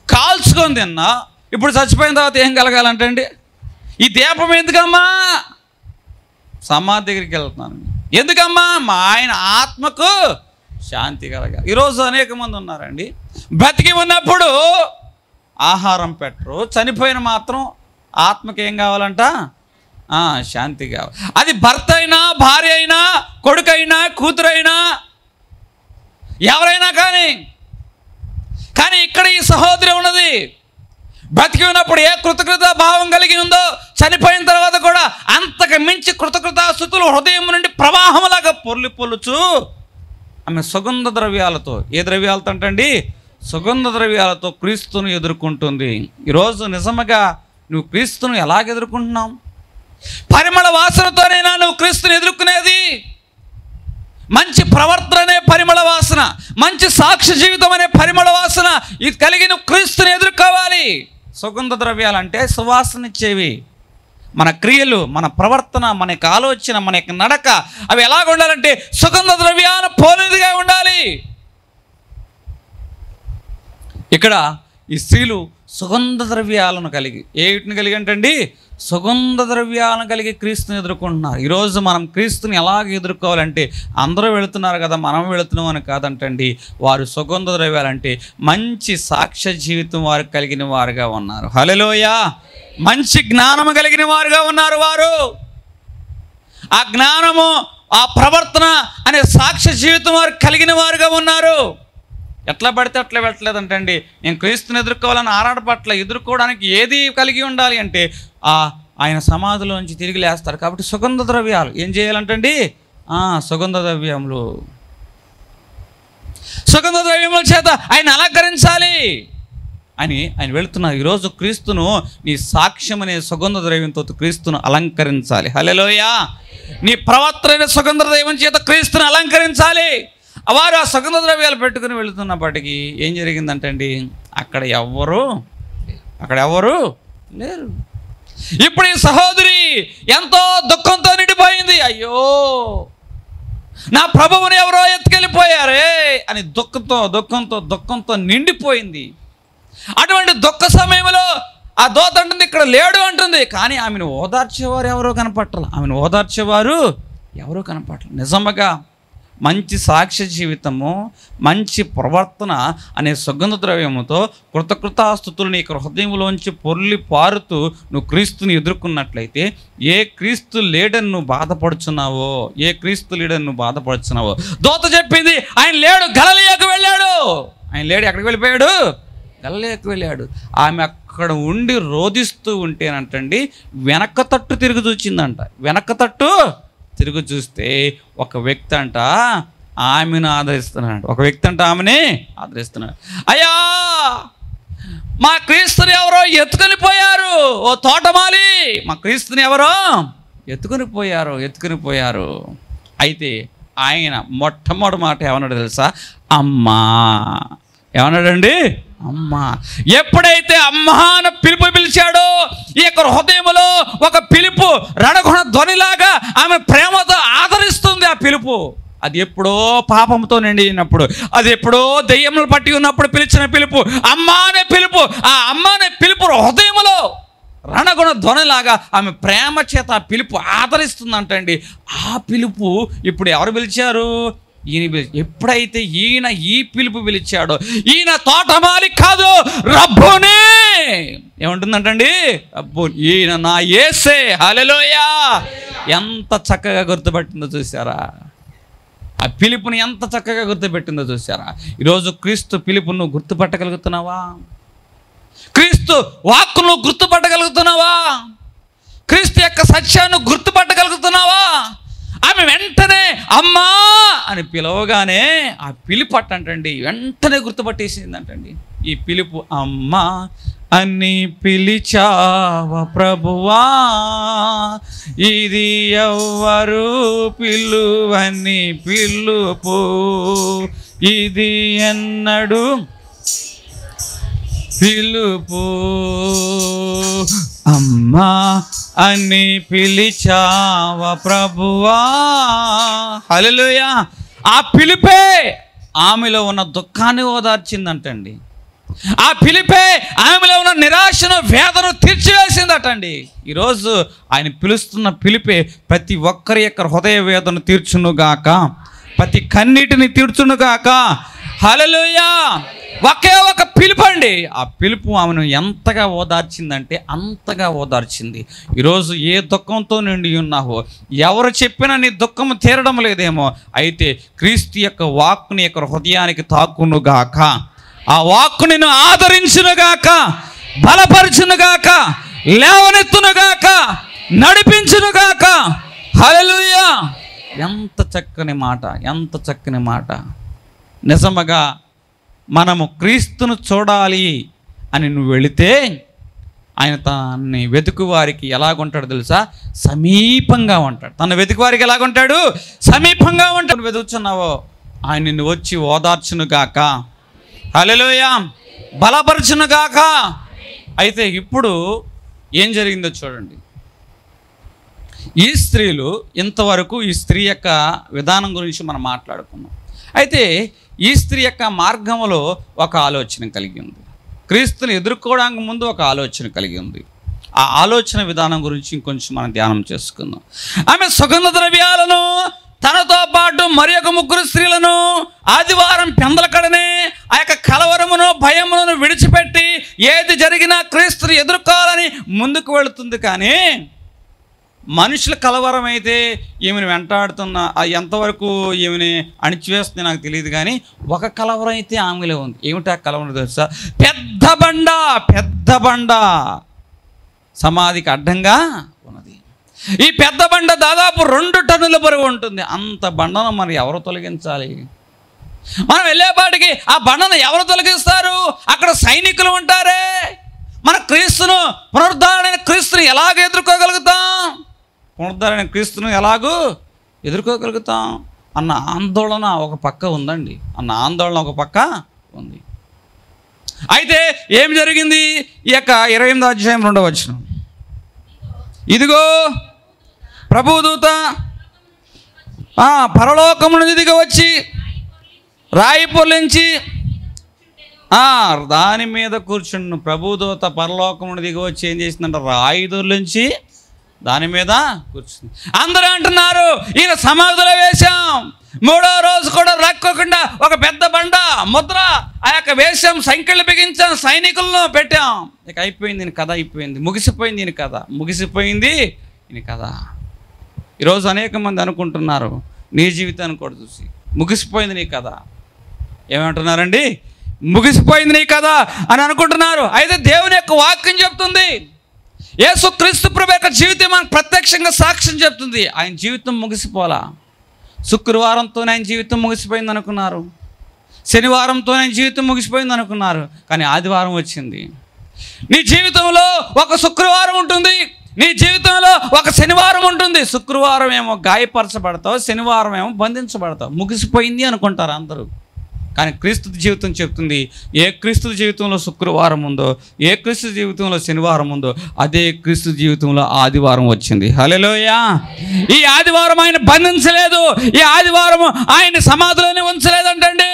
కాల్చుకొని తిన్నా, ఇప్పుడు చచ్చిపోయిన తర్వాత ఏం కలగాలంటే అండి, ఈ దీపం ఎందుకమ్మా? సమాధి దగ్గరికి వెళ్తున్నాను. ఎందుకమ్మా? మా ఆయన ఆత్మకు శాంతి కలగాలి. ఈరోజు అనేక మంది ఉన్నారండి, బ్రతికి ఉన్నప్పుడు ఆహారం పెట్టరు, చనిపోయిన మాత్రం ఆత్మకి ఏం కావాలంట? శాంతి కావాలి. అది భర్త అయినా, భార్య అయినా, కొడుకైనా, కూతురైనా, ఎవరైనా కానీ ఇక్కడ ఈ సహోదరి ఉన్నది, బ్రతికి ఉన్నప్పుడు ఏ కృతజ్ఞత భావం కలిగి ఉందో, చనిపోయిన తర్వాత కూడా అంతకు మించి కృతజ్ఞతాస్తుతులు హృదయం నుండి ప్రవాహంలాగా పొర్లుచు ఆమె సుగంధ ద్రవ్యాలతో, ఏ ద్రవ్యాలతో అంటండి? సుగంధ ద్రవ్యాలతో క్రీస్తును ఎదుర్కొంటుంది. ఈరోజు నిజంగా నువ్వు క్రీస్తును ఎలాగ ఎదుర్కొంటున్నావు? పరిమళ వాసనతోనైనా నువ్వు క్రీస్తుని ఎదుర్కొనేది? మంచి ప్రవర్తన అనే పరిమళ వాసన, మంచి సాక్ష్య జీవితం అనే పరిమళ వాసన ఇది కలిగి నువ్వు క్రీస్తుని ఎదుర్కోవాలి. సుగంధ ద్రవ్యాలు అంటే సువాసన ఇచ్చేవి. మన క్రియలు, మన ప్రవర్తన, మన యొక్క ఆలోచన, మన యొక్క నడక అవి ఎలాగ ఉండాలంటే సుగంధ ద్రవ్యాలు పోలేదిగా ఉండాలి. ఇక్కడ ఈ స్త్రీలు సుగంధ ద్రవ్యాలను కలిగి, ఏటిని కలిగి అంటండి? సుగంధ ద్రవ్యాలను కలిగి క్రీస్తుని ఎదుర్కొంటున్నారు. ఈరోజు మనం క్రీస్తుని ఎలాగ ఎదుర్కోవాలంటే, అందరూ వెళుతున్నారు కదా మనం వెళుతున్నాం అని కాదంటండి. వారు సుగంధ ద్రవ్యాలంటే మంచి సాక్ష్య జీవితం వారు కలిగిన వారుగా ఉన్నారు. హల్లెలూయా! మంచి జ్ఞానము కలిగిన వారుగా ఉన్నారు వారు. ఆ జ్ఞానము, ఆ ప్రవర్తన అనే సాక్ష్య జీవితం వారు కలిగిన వారుగా ఉన్నారు. ఎట్లా పడితే అట్లా పెట్టలేదంటండి. నేను క్రీస్తుని ఎదుర్కోవాలని ఆరాటపట్ల, ఎదుర్కోవడానికి ఏది కలిగి ఉండాలి అంటే ఆయన సమాధిలోంచి తిరిగి లేస్తారు. కాబట్టి సుగంధ ద్రవ్యాలు ఏం చేయాలంటండి? సుగంధ ద్రవ్యముల చేత ఆయన అలంకరించాలి అని ఆయన వెళుతున్నారు. ఈరోజు క్రీస్తును నీ సాక్ష్యం అనే సుగంధ ద్రవ్యంతో క్రీస్తును అలంకరించాలి. హల్లెలూయా! నీ ప్రవర్తన సుగంధ ద్రవ్యం చేత క్రీస్తును అలంకరించాలి. వారు ఆ సుగంధ ద్రవ్యాలు పెట్టుకుని వెళుతున్నప్పటికీ ఏం జరిగిందంటండి, అక్కడ ఎవ్వరూ లేరు. ఇప్పుడు ఈ సహోదరి ఎంతో దుఃఖంతో నిండిపోయింది. అయ్యో, నా ప్రభువుని ఎవరో ఎత్తుకెళ్ళిపోయారే అని దుఃఖంతో నిండిపోయింది. అటువంటి దుఃఖ సమయంలో ఆ దూత అంటుంది, ఇక్కడ లేడు అంటుంది. కానీ ఆమెను ఓదార్చేవారు ఎవరో కనపట్ల. నిజంగా మంచి సాక్ష్య జీవితము, మంచి ప్రవర్తన అనే సుగంధ ద్రవ్యముతో కృతకృతాస్తుతులు నీ హృదయంలోంచి పొర్లి పారుతూ నువ్వు క్రీస్తుని ఎదుర్కొన్నట్లయితే, ఏ క్రీస్తు లీడర్ను నువ్వు బాధపడుచున్నావో దూత చెప్పింది, ఆయన లేడు, గలిలయకు వెళ్ళాడు. ఆయన లేడు, ఎక్కడికి వెళ్ళిపోయాడు? గలిలయకు వెళ్ళాడు. ఆమె అక్కడ ఉండి రోధిస్తూ ఉంటేనంటండి వెనక తట్టు తిరిగి చూస్తే ఒక వ్యక్తి అంట ఆమెను ఆదరిస్తున్నాడు. అయ్యా, మా క్రీస్తుని ఎవరో ఎత్తుకొని పోయారు. ఓ తోటమాలి, మా క్రీస్తుని ఎవరో ఎత్తుకొని పోయారు. అయితే ఆయన మొట్టమొదటి మాట ఏమన్నాడు తెలుసా? అమ్మా. ఏమన్నాడండి? అమ్మా. ఎప్పుడైతే అమ్మా అని పిలిచాడో, ఈ యొక్క హృదయంలో ఒక పిలుపు రణగుణ ధ్వనిలాగా ఆమె ప్రేమతో ఆదరిస్తుంది. ఆ పిలుపు అది ఎప్పుడో పాపంతో నిండినప్పుడు, అది ఎప్పుడో దెయ్యములు పట్టి ఉన్నప్పుడు పిలిచిన పిలుపు, అమ్మా అనే పిలుపు. ఆ అమ్మ అనే పిలుపు హృదయంలో రణగుణ ధ్వనిలాగా ఆమె ప్రేమ చేత ఆ పిలుపు ఆదరిస్తుందంటండి. ఆ పిలుపు ఇప్పుడు ఎవరు పిలిచారు? ఎప్పుడైతే ఈయన ఈ పిలుపు పిలిచాడో, ఈయన తోటమాలి కాదు, రబ్బుని. ఏమంటుందంటండి? రబ్బుని, ఈయన నా యేసే. హల్లెలూయా! ఎంత చక్కగా గుర్తుపెట్టిందో చూసారా? ఆ పిలుపుని ఎంత చక్కగా గుర్తుపెట్టిందో చూసారా? ఈరోజు క్రీస్తు పిలుపు నువ్వు గుర్తుపట్టగలుగుతున్నావా? క్రీస్తు వాక్కును గుర్తుపట్టగలుగుతున్నావా? క్రీస్తు యొక్క సత్యాన్ని గుర్తుపట్టగలుగుతున్నావా? ఆమె వెంటనే అమ్మా అని పిలవగానే ఆ పిలుపట్టు అంటండి వెంటనే గుర్తుపట్టేసిందంటండి. ఈ పిలుపు అమ్మా అని పిలిచావ ప్రభువా, ఇది ఎవ్వరు పిలువని పిలుపు, ఇది ఎన్నడు పిలుపు, అమ్మా అని పిలిచావ ప్రభువా. హల్లెలూయా. ఆ పిలుపే ఆమెలో ఉన్న దుఃఖాన్ని ఓదార్చిందంటండి. ఆ పిలిపే ఆమెలో ఉన్న నిరాశను వేదను తీర్చివేసిందటండి. ఈరోజు ఆయన పిలుస్తున్న పిలిపే ప్రతి ఒక్కరి యొక్క హృదయ వేదను తీర్చునుగాక, ప్రతి కన్నీటిని తీర్చునుగాక. హల్లెలూయా. ఒకే ఒక పిలుపు అండి. ఆ పిలుపు ఆమెను ఎంతగా ఓదార్చిందంటే అంతగా ఓదార్చింది. ఈరోజు ఏ దుఃఖంతో నిండి ఉన్నావో, ఎవరు చెప్పినా నీ దుఃఖం తీరడం లేదేమో, అయితే క్రీస్తు యొక్క వాక్కు నీ యొక్క హృదయానికి తాకునుగాక, ఆ వాక్కు నిన్ను ఆదరించునుగాక, బలపరచునుగాక, లేవనెత్తునుగాక, నడిపించునుగాక. హల్లెలూయా. ఎంత చక్కని మాట, ఎంత చక్కని మాట. నిజముగా మనము క్రీస్తును చూడాలి అని నువ్వు వెళితే ఆయన తనని వెతుకు వారికి ఎలాగుంటాడు తెలుసా? సమీపంగా ఉంటాడు. తన వెతుకు వారికి ఎలాగుంటాడు? సమీపంగా ఉంటాడు. వెతుకుతున్నావో ఆయన నిన్ను వచ్చి ఓదార్చునుగాక, హల్లెలూయా, బలపరచునుగాక. అయితే ఇప్పుడు ఏం జరిగిందో చూడండి. ఈ స్త్రీలు ఇంతవరకు ఈ స్త్రీ యొక్క విధానం గురించి మనం మాట్లాడుకున్నాం. అయితే ఈ స్త్రీ యొక్క మార్గంలో ఒక ఆలోచన కలిగి ఉంది. క్రీస్తుని ఎదుర్కోవడానికి ముందు ఒక ఆలోచన కలిగి ఉంది. ఆ ఆలోచన విధానం గురించి ఇంకొంచెం మనం ధ్యానం చేసుకుందాం. ఆమె సుగంధ ద్రవ్యాలను తనతో పాటు మరి ఒక 3 స్త్రీలను ఆదివారం పెందల కడనే ఆ యొక్క కలవరమును భయములను విడిచిపెట్టి ఏది జరిగినా క్రీస్తుని ఎదుర్కోవాలని ముందుకు వెళుతుంది. కానీ మనుషుల కలవరం అయితే ఈమెను వెంటాడుతున్న ఎంతవరకు ఈమెని అణిచివేస్తుంది నాకు తెలియదు. కానీ ఒక కలవరం అయితే ఆమెలో ఉంది. ఏమిటా కలవరం తెలుసా? పెద్ద బండ సమాధికి అడ్డంగా ఉన్నది. ఈ పెద్ద బండ దాదాపు 2 టన్నుల బరువు ఉంటుంది. అంత బండను మరి ఎవరు తొలగించాలి? మనం వెళ్ళేపాటికి ఆ బండను ఎవరు తొలగిస్తారు? అక్కడ సైనికులు ఉంటారే. మన క్రీస్తును, పునరుద్ధరణ క్రీస్తుని ఎలాగ ఎదుర్కోగలుగుతాం? పునరుద్ధరణ క్రీస్తును ఎలాగూ ఎదుర్కోగలుగుతాం అన్న ఆందోళన ఒక పక్క ఉందండి. అన్న ఆందోళన ఒక పక్క ఉంది. అయితే ఏం జరిగింది? ఈ యొక్క 28వ అధ్యాయం 2వ వచనం, ఇదిగో ప్రభుదూత పరలోకము నుండి దిగి వచ్చి రాయి పొర్లించి దాని మీద కూర్చుండు. ప్రభుదూత పరలోకము నుండి దిగి వచ్చి ఏం చేసిందంట? రాయి దొర్లించి దాని మీద కూర్చుంది. అందరూ అంటున్నారు ఈయన సమాధిలో వేశాం, 3వ రోజు కూడా రక్కోకుండా ఒక పెద్ద బండ ముద్ర ఆ యొక్క వేషం సంఖ్యలు బిగించాం, సైనికులను పెట్టాం. ఇక అయిపోయింది ఈయన కథ, అయిపోయింది, ముగిసిపోయింది ఈయన కథ, ముగిసిపోయింది ఈయన కథ. ఈరోజు అనేక మంది అనుకుంటున్నారు నీ జీవితాన్ని కూడా చూసి ముగిసిపోయింది నీ కథ. ఏమంటున్నారండి? ముగిసిపోయింది నీ కథ అని అనుకుంటున్నారు. అయితే దేవుని యొక్క వాక్యం చెప్తుంది, యేసుక్రీస్తు ప్రభు యొక్క జీవితం మనకు ప్రత్యక్షంగా సాక్ష్యం చెప్తుంది. ఆయన జీవితం ముగిసిపోలా. శుక్రవారంతో ఆయన జీవితం ముగిసిపోయింది అనుకున్నారు, శనివారంతో ఆయన జీవితం ముగిసిపోయింది అనుకున్నారు. కానీ ఆదివారం వచ్చింది. నీ జీవితంలో ఒక శుక్రవారం ఉంటుంది, నీ జీవితంలో ఒక శనివారం ఉంటుంది. శుక్రవారం ఏమో గాయపరచబడతావు, శనివారం ఏమో బంధించబడతావు. ముగిసిపోయింది అనుకుంటారు అందరూ. కానీ క్రీస్తు జీవితం చెప్తుంది, ఏ క్రీస్తు జీవితంలో శుక్రవారం ఉందో, ఏ క్రీస్తు జీవితంలో శనివారం ఉందో, అదే క్రీస్తు జీవితంలో ఆదివారం వచ్చింది. హల్లెలూయా. ఈ ఆదివారం ఆయన బంధించలేదు, ఈ ఆదివారం ఆయన సమాధిలోనే ఉంచలేదంటండి.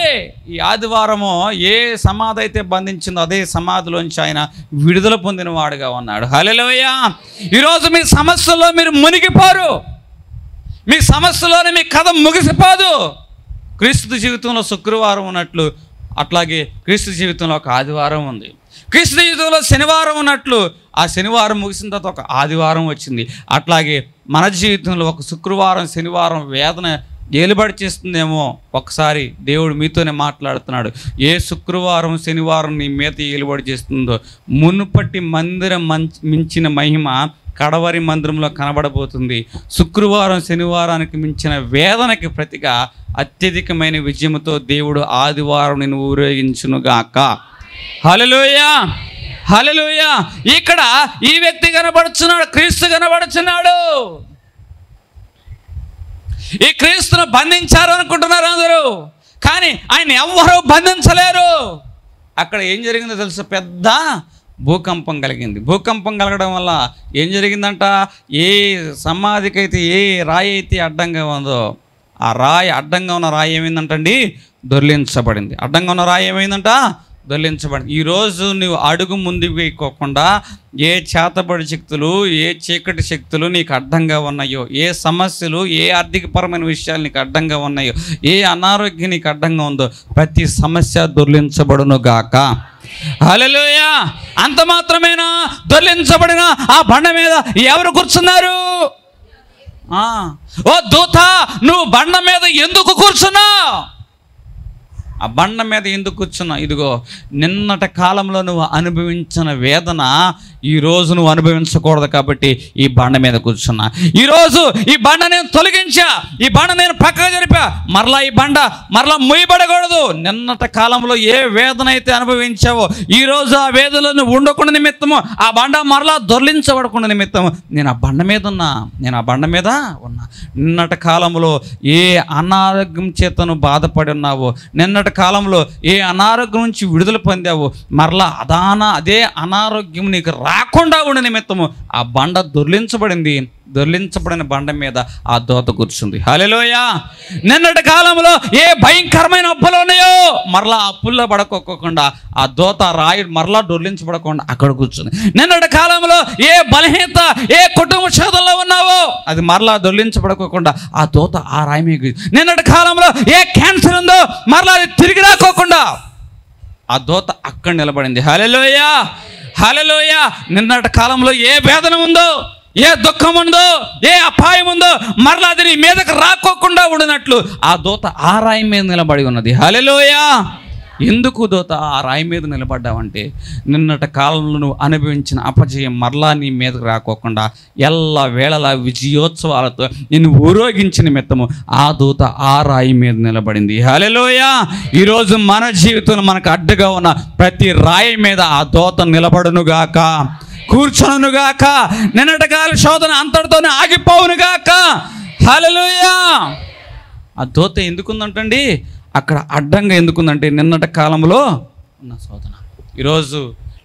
ఈ ఆదివారము ఏ సమాధి అయితే బంధించిందో అదే సమాధిలోంచి ఆయన విడుదల పొందిన వాడుగా ఉన్నాడు. హల్లెలూయా. ఈరోజు మీ సమస్యల్లో మీరు మునిగిపోరు, మీ సమస్యలోనే మీ కథ ముగిసిపోదు. క్రీస్తు జీవితంలో శుక్రవారం ఉన్నట్లు అట్లాగే క్రీస్తు జీవితంలో ఒక ఆదివారం ఉంది. క్రీస్తు జీవితంలో శనివారం ఉన్నట్లు ఆ శనివారం ముగిసిన తర్వాత ఒక ఆదివారం వచ్చింది. అట్లాగే మన జీవితంలో ఒక శుక్రవారం శనివారం వేదన ఏలుబడి చేస్తుందేమో. ఒకసారి దేవుడు మీతోనే మాట్లాడుతున్నాడు. ఏ శుక్రవారం శనివారం నీ మీద ఏలుబడి చేస్తుందో మునుపటి మందిరం మించిన మహిమ కడవరి మందిరంలో కనబడబోతుంది. శుక్రవారం శనివారానికి మించిన వేదనకి ప్రతిగా అత్యధికమైన విజయంతో దేవుడు ఆదివారం నిన్ను ఊరేగించునుగాక. హల్లెలూయా, హల్లెలూయా. ఇక్కడ ఈ వ్యక్తి కనబడుచున్నాడు, క్రీస్తు కనబడుచున్నాడు. ఈ క్రీస్తును బంధించారు అనుకుంటున్నారు అందరూ, కానీ ఆయన ఎవ్వరూ బంధించలేరు. అక్కడ ఏం జరిగిందో తెలుసు, పెద్ద భూకంపం కలిగింది. భూకంపం కలగడం వల్ల ఏం జరిగిందంట, ఏ సమాధికైతే ఏ రాయి అయితే అడ్డంగా ఉందో ఆ రాయి, అడ్డంగా ఉన్న రాయి ఏమైందంటండి, దొర్లించబడింది. అడ్డంగా ఉన్న రాయి ఏమైందంట, దొర్లించబడింది. ఈరోజు నువ్వు అడుగు ముందుకు వేయకోకుండా ఏ చేతబడి శక్తులు, ఏ చీకటి శక్తులు నీకు అడ్డంగా ఉన్నాయో, ఏ సమస్యలు, ఏ ఆర్థికపరమైన విషయాలు నీకు అడ్డంగా ఉన్నాయో, ఏ అనారోగ్యం నీకు అడ్డంగా ఉందో ప్రతి సమస్య దొర్లించబడును గాక. హల్లెలూయా. అంత మాత్రమేనా, దొర్లించబడిన ఆ బండ మీద ఎవరు కూర్చున్నారు? ఓ దూత, నువ్వు బండ మీద ఎందుకు కూర్చున్నావు? ఆ బండ మీద ఎందుకు కూర్చున్నావు? ఇదిగో నిన్నటి కాలంలో నువ్వు అనుభవించిన వేదన ఈరోజు నువ్వు అనుభవించకూడదు కాబట్టి ఈ బండ మీద కూర్చున్నా. ఈరోజు ఈ బండ నేను తొలగించా, ఈ బండ నేను పక్కకు జరిపా, మరలా ఈ బండ మరలా మొయ్యబడకూడదు. నిన్నటి కాలంలో ఏ వేదన అయితే అనుభవించావో ఈరోజు ఆ వేదనలో ఉండకుండా నిమిత్తము, ఆ బండ మరలా దొర్లించబడకుండా నిమిత్తము నేను ఆ బండ మీద ఉన్నా, నేను ఆ బండ మీద ఉన్నా. నిన్నటి కాలంలో ఏ అనారోగ్యం చేతను బాధపడి ఉన్నావో, నిన్నటి కాలంలో ఏ అనారోగ్యం నుంచి విడుదల పొందావో, మరలా అదే అనారోగ్యం నీకు రాకుండా ఉండే నిమిత్తము ఆ బండ దొర్లించబడింది. దొర్లించబడిన బండ మీద ఆ దూత కూర్చుంది. హల్లెలూయా. నిన్నటి కాలంలో ఏ భయంకరమైన అప్పులు ఉన్నాయో మరలా అప్పుల్లో పడకోకుండా ఆ దూత రాయి మరలా దొర్లించబడకుండా అక్కడ కూర్చుంది. నిన్నటి కాలంలో ఏ బలహీనత, ఏ కుటుంబ శోధనలో ఉన్నావో అది మరలా దొర్లించబడకోకుండా ఆ దూత ఆ రాయి మీద. నిన్నటి కాలంలో ఏ క్యాన్సర్ ఉందో మరలా అది తిరిగి రాకోకుండా ఆ దూత అక్కడ నిలబడింది. హల్లెలూయా, హల్లెలూయా. నిన్నటి కాలంలో ఏ వేదన ఉందో, ఏ దుఃఖం ఉందో, ఏ అపాయం ఉందో మరలా అది నీ మీదకి రాకోకుండా ఉండినట్లు ఆ దూత ఆ రాయి మీద నిలబడి ఉన్నది. హల్లెలూయా. ఎందుకు దూత ఆ రాయి మీద నిలబడ్డావంటే నిన్నటి కాలంలో నువ్వు అనుభవించిన అపజయం మరలా నీ మీదకి రాకోకుండా ఎల్ల వేళలా విజయోత్సవాలతో నిన్ను ఊరేగించిన నిమిత్తము ఆ దూత ఆ రాయి మీద నిలబడింది. హల్లెలూయా. ఈరోజు మన జీవితంలో మనకు అడ్డుగా ఉన్న ప్రతి రాయి మీద ఆ దూత నిలబడునుగాక, కూర్చొనుగాక. నిన్నటి కాల శోధన అంతటితోనే ఆగిపోవునుగాక. హల్లెలూయా. ఆ దూత ఎందుకుందంటండి అక్కడ అడ్డంగా ఎందుకుందంటే నిన్నటి కాలంలో ఉన్న శోధన. ఈరోజు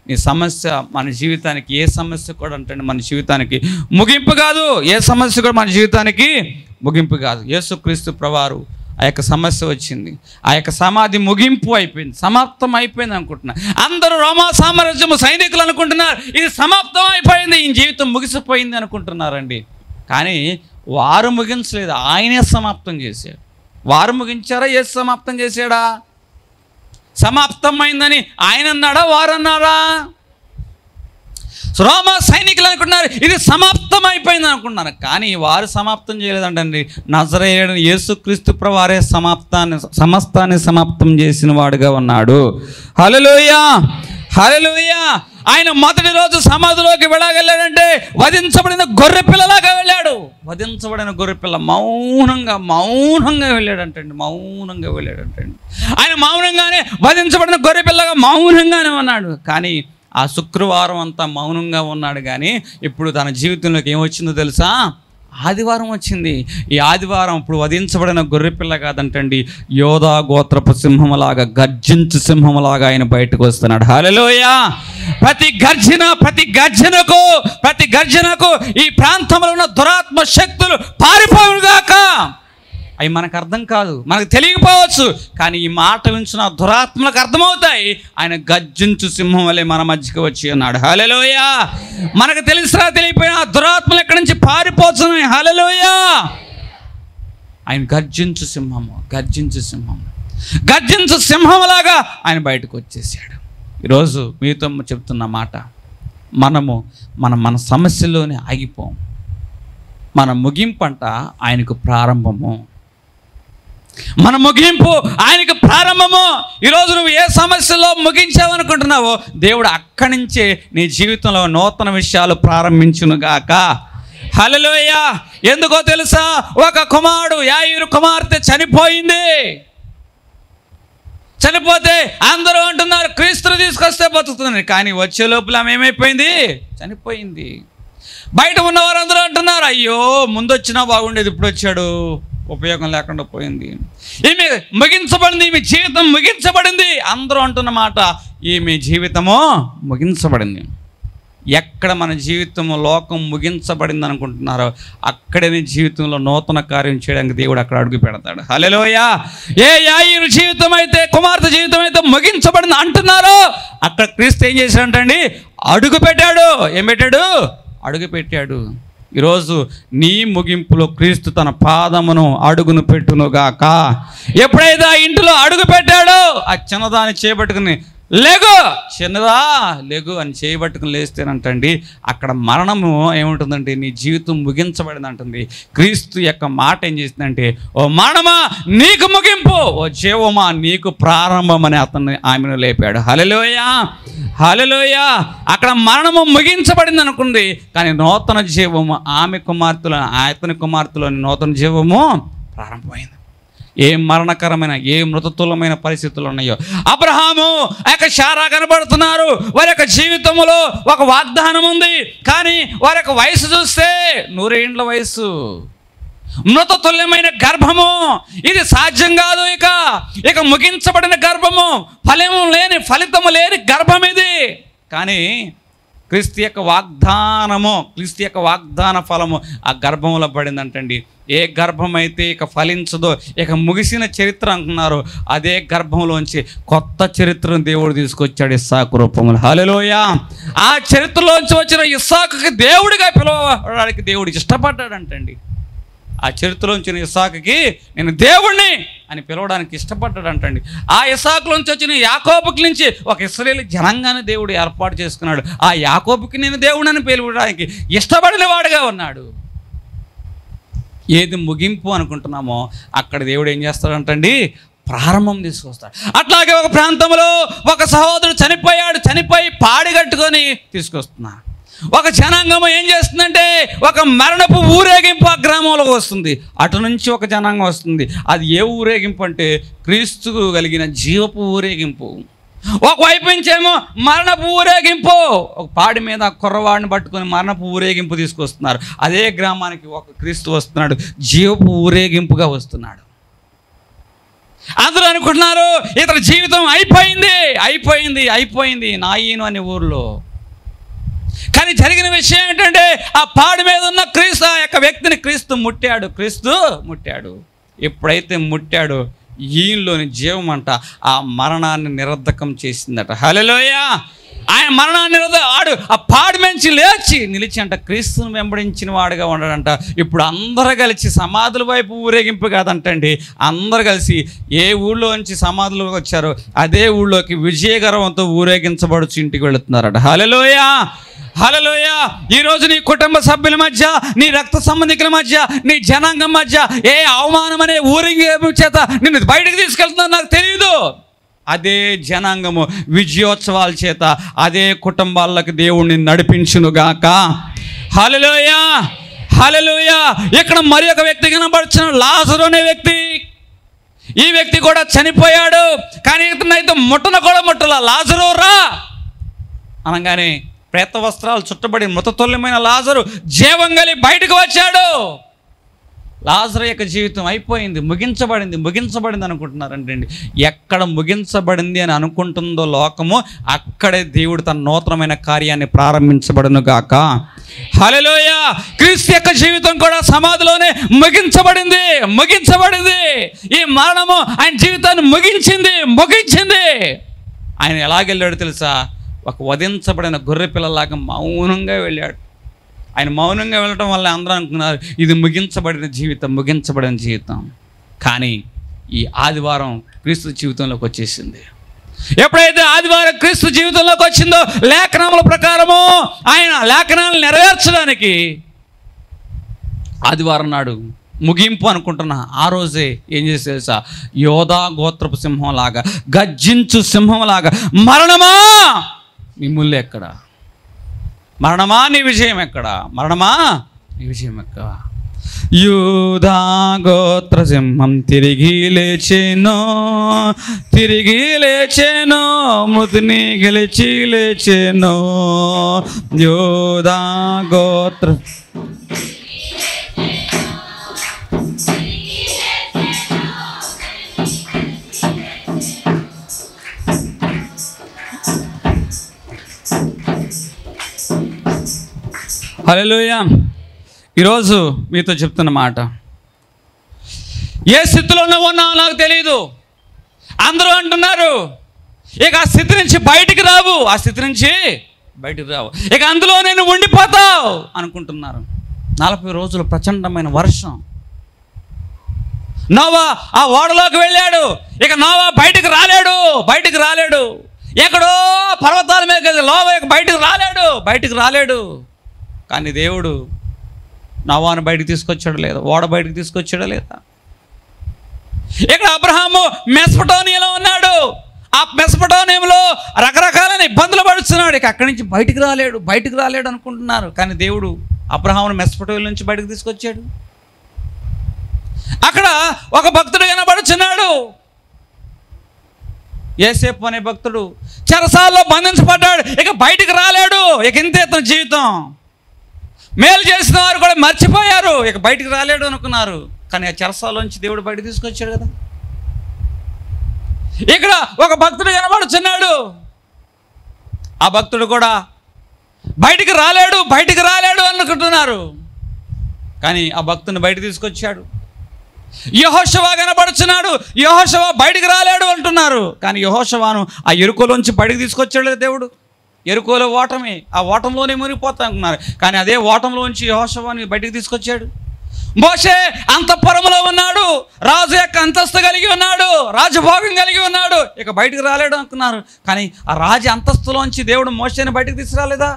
నీ సమస్య మన జీవితానికి, ఏ సమస్య కూడా అంటే మన జీవితానికి ముగింపు కాదు. ఏ సమస్య కూడా మన జీవితానికి ముగింపు కాదు. యేసుక్రీస్తు ప్రభువారు ఆ యొక్క సమస్య వచ్చింది, ఆ యొక్క సమాధి ముగింపు అయిపోయింది, సమాప్తం అయిపోయింది అనుకుంటున్నారు. అందరూ రోమా సామ్రాజ్యము సైనికులు అనుకుంటున్నారు ఇది సమాప్తం అయిపోయింది, ఈ జీవితం ముగిసిపోయింది అనుకుంటున్నారండి. కానీ వారు ముగించలేదు, ఆయనే సమాప్తం చేశాడు. వారు ముగించారా, యేసు సమాప్తం చేశాడా? సమాప్తమైందని ఆయన అన్నాడా, వారు అన్నారా? రోమా సైనికులు అనుకున్నారు ఇది సమాప్తం అయిపోయింది అనుకున్నారు, కానీ వారు సమాప్తం చేయలేదంటండి. నజరేయుడైన యేసుక్రీస్తు ప్రభువారే సమస్తాన్ని సమాప్తం చేసిన వాడుగా ఉన్నాడు. హల్లెలూయా, హల్లెలూయా. ఆయన మొదటి రోజు సమాధిలోకి వెళ్ళగలిగాడంటే వధించబడిన గొర్రె పిల్లలాగా వెళ్ళాడు. వధించబడిన గొర్రె పిల్ల మౌనంగా వెళ్ళాడంటండి, మౌనంగా వెళ్ళాడంటండి. ఆయన మౌనంగానే వధించబడిన గొర్రె పిల్లగా మౌనంగానే ఉన్నాడు. కానీ ఆ శుక్రవారం అంతా మౌనంగా ఉన్నాడు. కానీ ఇప్పుడు తన జీవితంలోకి ఏమొచ్చిందో తెలుసా? ఆదివారం వచ్చింది. ఈ ఆదివారం ఇప్పుడు వధించబడిన గొర్రెపిల్ల కాదంటండి, యోధా గోత్రపు సింహములాగా, గర్జించు సింహములాగా ఆయన బయటకు వస్తున్నాడు. హల్లెలూయా. ప్రతి గర్జనకు ఈ ప్రాంతంలో ఉన్న దురాత్మ శక్తులు పారిపోవుగాక. అవి మనకు అర్థం కాదు, మనకు తెలియకపోవచ్చు, కానీ ఈ మాట వించిన దురాత్మలకు అర్థమవుతాయి. ఆయన గర్జించు సింహం వలె మన మధ్యకి వచ్చి ఉన్నాడు. హల్లెలూయా. మనకు తెలిసినా తెలియపోయినా దురాత్మలు ఎక్కడి నుంచి పారిపోతున్నాయి. హల్లెలూయా. ఆయన గర్జించు సింహంలాగా ఆయన బయటకు వచ్చేసాడు. ఈరోజు మీతో చెప్తున్న మాట, మన సమస్యలోనే ఆగిపోం. మన ముగింపంట ఆయనకు ప్రారంభము. మన ముగింపు ఆయనకి ప్రారంభము. ఈరోజు నువ్వు ఏ సమస్యలో ముగించావనుకుంటున్నావో దేవుడు అక్కడి నుంచే నీ జీవితంలో నూతన విషయాలు ప్రారంభించునుగాక. హల్లెలూయా. ఎందుకో తెలుసా? ఒక కుమారుడు యాయీరు కుమార్తె చనిపోయింది. చనిపోతే అందరూ అంటున్నారు క్రీస్తుని తీసుకొస్తే బతుకుతుంది. కానీ వచ్చే లోపల ఆమె ఏమైపోయింది? చనిపోయింది. బయట ఉన్నవారందరూ అంటున్నారు అయ్యో ముందు వచ్చినా బాగుండేది, ఇప్పుడు వచ్చాడు, ఉపయోగం లేకుండా పోయింది. ఈమె ముగించబడింది, ఈమె జీవితం ముగించబడింది. అందరూ అంటున్న మాట ఈమె జీవితము ముగించబడింది. ఎక్కడ మన జీవితము లోకం ముగించబడింది అనుకుంటున్నారో అక్కడే నీ జీవితంలో నూతన కార్యం చేయడానికి దేవుడు అక్కడ అడుగు పెడతాడు. హల్లెలూయా. ఏ యాయీరు జీవితం అయితే, కుమార్తె జీవితం అయితే ముగించబడింది అంటున్నారో అక్కడ క్రీస్తు ఏం చేశాడంటండి? అడుగు పెట్టాడు. ఏం పెట్టాడు? అడుగు పెట్టాడు. ఈరోజు నీ ముగింపులో క్రీస్తు తన పాదమును అడుగును పెట్టునుగాక. ఎప్పుడైతే ఆ ఇంటిలో అడుగు పెట్టాడో ఆ చిన్నదాన్ని చేపట్టుకుని లేగు, చిన్నదా లేగు అని చేయబట్టుకుని లేస్తేనంటండి అక్కడ మరణము ఏముంటుందంటే నీ జీవితం ముగించబడింది అంటుంది. క్రీస్తు యొక్క మాట ఏం చేసిందంటే ఓ మరణమా నీకు ముగింపు, ఓ జీవమా నీకు ప్రారంభం అని ఆమెను లేపాడు. హల్లెలూయా. హల్లెలూయా. అక్కడ మరణము ముగించబడింది అనుకుంది, కానీ నూతన జీవము ఆమె కుమార్తెలో, అతని కుమార్తెలోని నూతన జీవము ప్రారంభమైంది. ఏ మరణకరమైన, ఏ మృతతుల్యమైన పరిస్థితులు ఉన్నాయో అబ్రహాము ఆ యొక్క శారా కనబడుతున్నారు. వారి యొక్క జీవితంలో ఒక వాగ్దానం ఉంది, కానీ వారి యొక్క వయసు చూస్తే 100 ఏండ్ల వయసు, మృతతుల్యమైన గర్భము. ఇది సాధ్యం కాదు. ఇక ముగించబడిన గర్భము, ఫలితము లేని గర్భం ఇది. కానీ క్రీస్తు యొక్క వాగ్దానము, క్రీస్తు యొక్క వాగ్దాన ఫలము ఆ గర్భంలో పడిందంటండి. ఏ గర్భం అయితే ఇక ఫలించదో, ఇక ముగిసిన చరిత్ర అంటున్నారు, అదే గర్భంలోంచి కొత్త చరిత్రను దేవుడు తీసుకొచ్చాడు ఇస్సాకు రూపంలో. హల్లెలూయా. ఆ చరిత్రలోంచి వచ్చిన ఇస్సాకుకి దేవుడిగా పిలవడానికి దేవుడు ఇష్టపడ్డాడంటండి. ఆ చరిత్రలోంచిన ఇస్సాకుకి నేను దేవుణ్ణి అని పిలవడానికి ఇష్టపడ్డాడంటండి. ఆ ఇస్సాకులోంచి వచ్చిన యాకోబుకి నుంచి ఒక ఇశ్రాయేలు జనాంగాన్ని దేవుడు ఏర్పాటు చేసుకున్నాడు. ఆ యాకోబుకి నేను దేవుడిని పిలవడానికి ఇష్టపడిన వాడుగా ఉన్నాడు. ఏది ముగింపు అనుకుంటున్నామో అక్కడ దేవుడు ఏం చేస్తాడంటండి? ప్రారంభం తీసుకొస్తాడు. అట్లాగే ఒక ప్రాంతంలో ఒక సహోదరుడు చనిపోయి పాడి కట్టుకొని తీసుకొస్తున్నాడు. ఒక జనాంగం ఏం చేస్తుందంటే ఒక మరణపు ఊరేగింపు ఆ గ్రామంలోకి వస్తుంది. అటు నుంచి ఒక జనాంగం వస్తుంది. అది ఏ ఊరేగింపు అంటే క్రీస్తుకు కలిగిన జీవపు ఊరేగింపు. ఒకవైపు నుంచేమో మరణపు ఊరేగింపు, ఒక పాడి మీద కుర్రవాడిని పట్టుకొని మరణపు ఊరేగింపు తీసుకొస్తున్నారు. అదే గ్రామానికి ఒక క్రీస్తు వస్తున్నాడు, జీవపు ఊరేగింపుగా వస్తున్నాడు. అందరూ అనుకుంటున్నారు ఇతని జీవితం అయిపోయింది నాయీను అనే ఊర్లో. కానీ జరిగిన విషయం ఏంటంటే ఆ పాడి మీద ఉన్న క్రీస్తు, ఆ యొక్క వ్యక్తిని క్రీస్తు ముట్టాడు. ఎప్పుడైతే ముట్టాడో ఈయనలోని జీవం అంట ఆ మరణాన్ని నిరర్ధకం చేసిందట. హల్లెలూయా. ఆయన మరణాన్ని ఆడు ఆ పాడి మంచి నిలిచి అంట క్రీస్తుని వెంబడించిన వాడుగా ఉన్నాడంట. ఇప్పుడు అందరూ కలిసి సమాధుల వైపు ఊరేగింపు కాదంటండి, అందరూ కలిసి ఏ ఊళ్ళో నుంచి సమాధులకు వచ్చారో అదే ఊళ్ళోకి విజయగర్వంతో ఊరేగించబడుచు ఇంటికి వెళుతున్నారట. హల్లెలూయా. హల్లెలూయా. ఈరోజు నీ కుటుంబ సభ్యుల మధ్య, నీ రక్త సంబంధికుల మధ్య, నీ జనాంగం మధ్య ఏ అవమానం అనే ఊరేగింపు చేత నిన్ను బయటకు తీసుకెళ్తుందో నాకు తెలియదు. అదే జనాంగము విజయోత్సవాల చేత అదే కుటుంబాలకు దేవుణ్ణి నడిపించునుగాక. హల్లెలూయా. హల్లెలూయా. ఇక్కడ మరి ఒక వ్యక్తి కనబడుచున్న లాజరు అనే వ్యక్తి. ఈ వ్యక్తి కూడా చనిపోయాడు, కానీ ఇతనైతే ముట్టల లాజరు రా అనగానే ప్రేత వస్త్రాలు చుట్టబడి మృతతుల్యమైన లాజరు జీవం కలిగి బయటకు వచ్చాడు. లాజరు యొక్క జీవితం అయిపోయింది, ముగించబడింది అనుకుంటున్నారండి. ఎక్కడ ముగించబడింది అని అనుకుంటుందో లోకము, అక్కడే దేవుడు తన నూతనమైన కార్యాన్ని ప్రారంభించబడును గాక. హల్లెలూయా. క్రీస్తు యొక్క జీవితం కూడా సమాధిలోనే ముగించబడింది. ఈ మరణము ఆయన జీవితాన్ని ముగించింది. ఆయన ఎలాగెళ్ళాడు తెలుసా? ఒక వధించబడిన గొర్రె పిల్లలాగా మౌనంగా వెళ్ళాడు. ఆయన మౌనంగా వెళ్ళటం వల్ల అందరూ అనుకున్నారు ఇది ముగించబడిన జీవితం. కానీ ఈ ఆదివారం క్రీస్తు జీవితంలోకి వచ్చేసింది. ఎప్పుడైతే ఆదివారం క్రీస్తు జీవితంలోకి వచ్చిందో లేఖనముల ప్రకారము ఆయన లేఖనాలను నెరవేర్చడానికి ఆదివారం నాడు ముగింపు అనుకుంటున్నా. ఆ రోజే ఏం చేసి తెలుసా, యోధా గోత్రపు సింహంలాగా, గర్జించు సింహంలాగా, మరణమా నీ ముళ్ళు ఎక్కడ, మరణమా నీ విజయం ఎక్కడ, మరణమా నీ విజయం ఎక్కడ. యూదా గోత్ర సింహం తిరిగి లేచెను, తిరిగి లేచెను, మృతిని గెలిచి లేచెను. యూదా గోత్ర హల్లెలూయా. ఈరోజు మీతో చెప్తున్న మాట, ఏ స్థితిలో ఉన్నావు నాకు తెలియదు. అందరూ అంటున్నారు ఇక ఆ స్థితి నుంచి బయటికి రావు, ఆ స్థితి నుంచి బయటికి రావు, ఇక అందులో నేను ఉండిపోతావు అనుకుంటున్నారు. 40 రోజులు ప్రచండమైన వర్షం. నోవా ఆ ఓడలోకి వెళ్ళాడు, ఇక నోవా బయటికి రాలేడు. ఎక్కడో పర్వతాల మీద నోవా బయటికి రాలేడు. కానీ దేవుడు నోవాను బయటికి తీసుకొచ్చాడు లేదా, ఓడ బయటికి తీసుకొచ్చాడా లేదా. ఇక్కడ అబ్రహాము మెసపటోనియాలో ఉన్నాడు, ఆ మెసపటోనియంలో రకరకాలైన ఇబ్బందులు పడుతున్నాడు, ఇక అక్కడి నుంచి బయటికి రాలేడు అనుకుంటున్నారు. కానీ దేవుడు అబ్రహామును మెసపటోనియా నుంచి బయటకు తీసుకొచ్చాడు. అక్కడ ఒక భక్తుడు కనబడుచున్నాడు, యేసేపు అనే భక్తుడు. చెరసాల్లో బంధించబడ్డాడు, ఇక బయటికి రాలేడు. ఇక ఇంతే ఇతని జీవితం. మేలు చేసిన వారు కూడా మర్చిపోయారు, ఇక బయటికి రాలేడు అనుకున్నారు. కానీ ఆ చెరసాలోంచి దేవుడు బయటకు తీసుకొచ్చాడు కదా. ఇక్కడ ఒక భక్తుడు కనబడుచున్నాడు, ఆ భక్తుడు కూడా బయటికి రాలేడు అనుకుంటున్నారు. కానీ ఆ భక్తుని బయటకు తీసుకొచ్చాడు. యెహోషువ కనబడుచున్నాడు, యెహోషువ బయటికి రాలేడు అంటున్నారు. కానీ యెహోషువను ఆ ఎరుకోలోంచి బయటకు తీసుకొచ్చాడు దేవుడు. ఎరుకోలో ఓటమే, ఆ ఓటంలోనే మునిగిపోతా అనుకున్నారు. కానీ అదే ఓటంలోంచి యెహోషువని బయటకు తీసుకొచ్చాడు. మోషే అంతఃపురంలో ఉన్నాడు, రాజు యొక్క అంతస్తు కలిగి ఉన్నాడు, రాజభోగం కలిగి ఉన్నాడు, ఇక బయటకు రాలేడు అనుకున్నారు. కానీ ఆ రాజు అంతస్తులోంచి దేవుడు మోషేని బయటకు తీసుకురాలేదా.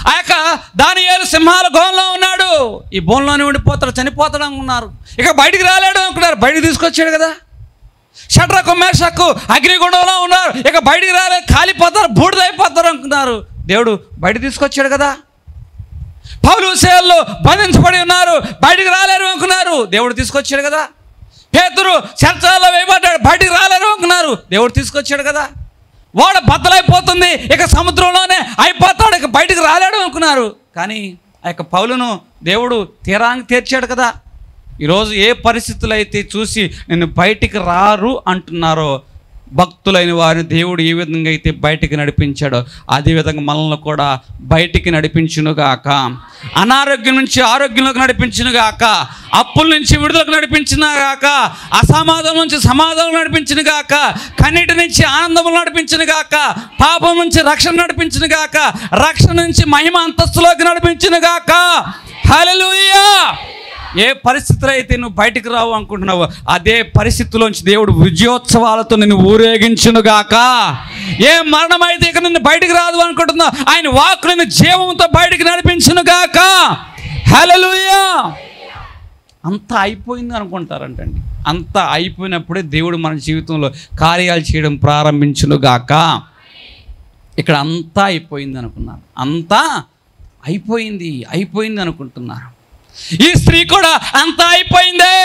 ఆ యొక్క దానియేలు సింహాల గుహలో ఉన్నాడు, ఈ బోన్లోనే ఉండిపోతాడు, చనిపోతాడు అనుకున్నారు. ఇక బయటికి రాలేడు అనుకున్నారు, బయటకు తీసుకొచ్చాడు కదా. షడ్రకు మేషకు అగ్నిగుండంలో ఉన్నారు, ఇక బయటికి రాలేదు, కాలిపోతారు, బూడిదైపోతారు అనుకున్నారు. దేవుడు బయట తీసుకొచ్చాడు కదా. పౌలు సేవల్లో బంధించబడి ఉన్నారు, బయటికి రాలేరు అనుకున్నారు. దేవుడు తీసుకొచ్చాడు కదా. పేతురు చెరసాలలో వేయబడ్డాడు, బయటికి రాలేరు అనుకున్నారు. దేవుడు తీసుకొచ్చాడు కదా. ఓడ బద్దలైపోతుంది, ఇక సముద్రంలోనే అయిపోతాడు, ఇక బయటికి రాలేడు అనుకున్నారు. కానీ ఆ యొక్క పౌలును దేవుడు తీరానికి తీర్చాడు కదా. ఈరోజు ఏ పరిస్థితులు అయితే చూసి నిన్ను బయటికి రారు అంటున్నారో, భక్తులైన వారిని దేవుడు ఏ విధంగా అయితే బయటికి నడిపించాడో అదేవిధంగా మనల్ని కూడా బయటికి నడిపించునుగాక. అనారోగ్యం నుంచి ఆరోగ్యంలోకి నడిపించునుగాక, అప్పుల నుంచి విడుదలకు నడిపించునుగాక, అసమాధానం నుంచి సమాధానం నడిపించునుగాక, కన్నీటి నుంచి ఆనందములు నడిపించునుగాక, పాపం నుంచి రక్షణ నడిపించునుగాక, రక్షణ నుంచి మహిమ అంతస్తులోకి నడిపించునుగాక. హల్లెలూయా. ఏ పరిస్థితులు అయితే నువ్వు బయటికి రావు అనుకుంటున్నావు, అదే పరిస్థితుల్లోంచి దేవుడు విజయోత్సవాలతో నిన్ను ఊరేగించునుగాక. ఏ మరణం అయితే ఇక నిన్ను బయటికి రాదు అనుకుంటున్నావు, ఆయన వాక్కు నిన్ను జీవంతో బయటికి నడిపించునుగాక. హల్లెలూయా. అంతా అయిపోయింది అనుకుంటారంటండి. అంతా అయిపోయినప్పుడే దేవుడు మన జీవితంలో కార్యాలు చేయడం ప్రారంభించునుగాక. ఇక్కడ అంతా అయిపోయింది అనుకున్నారు, అంతా అయిపోయింది అనుకుంటున్నారు. ఈ స్త్రీ కూడా అంతా అయిపోయిందే.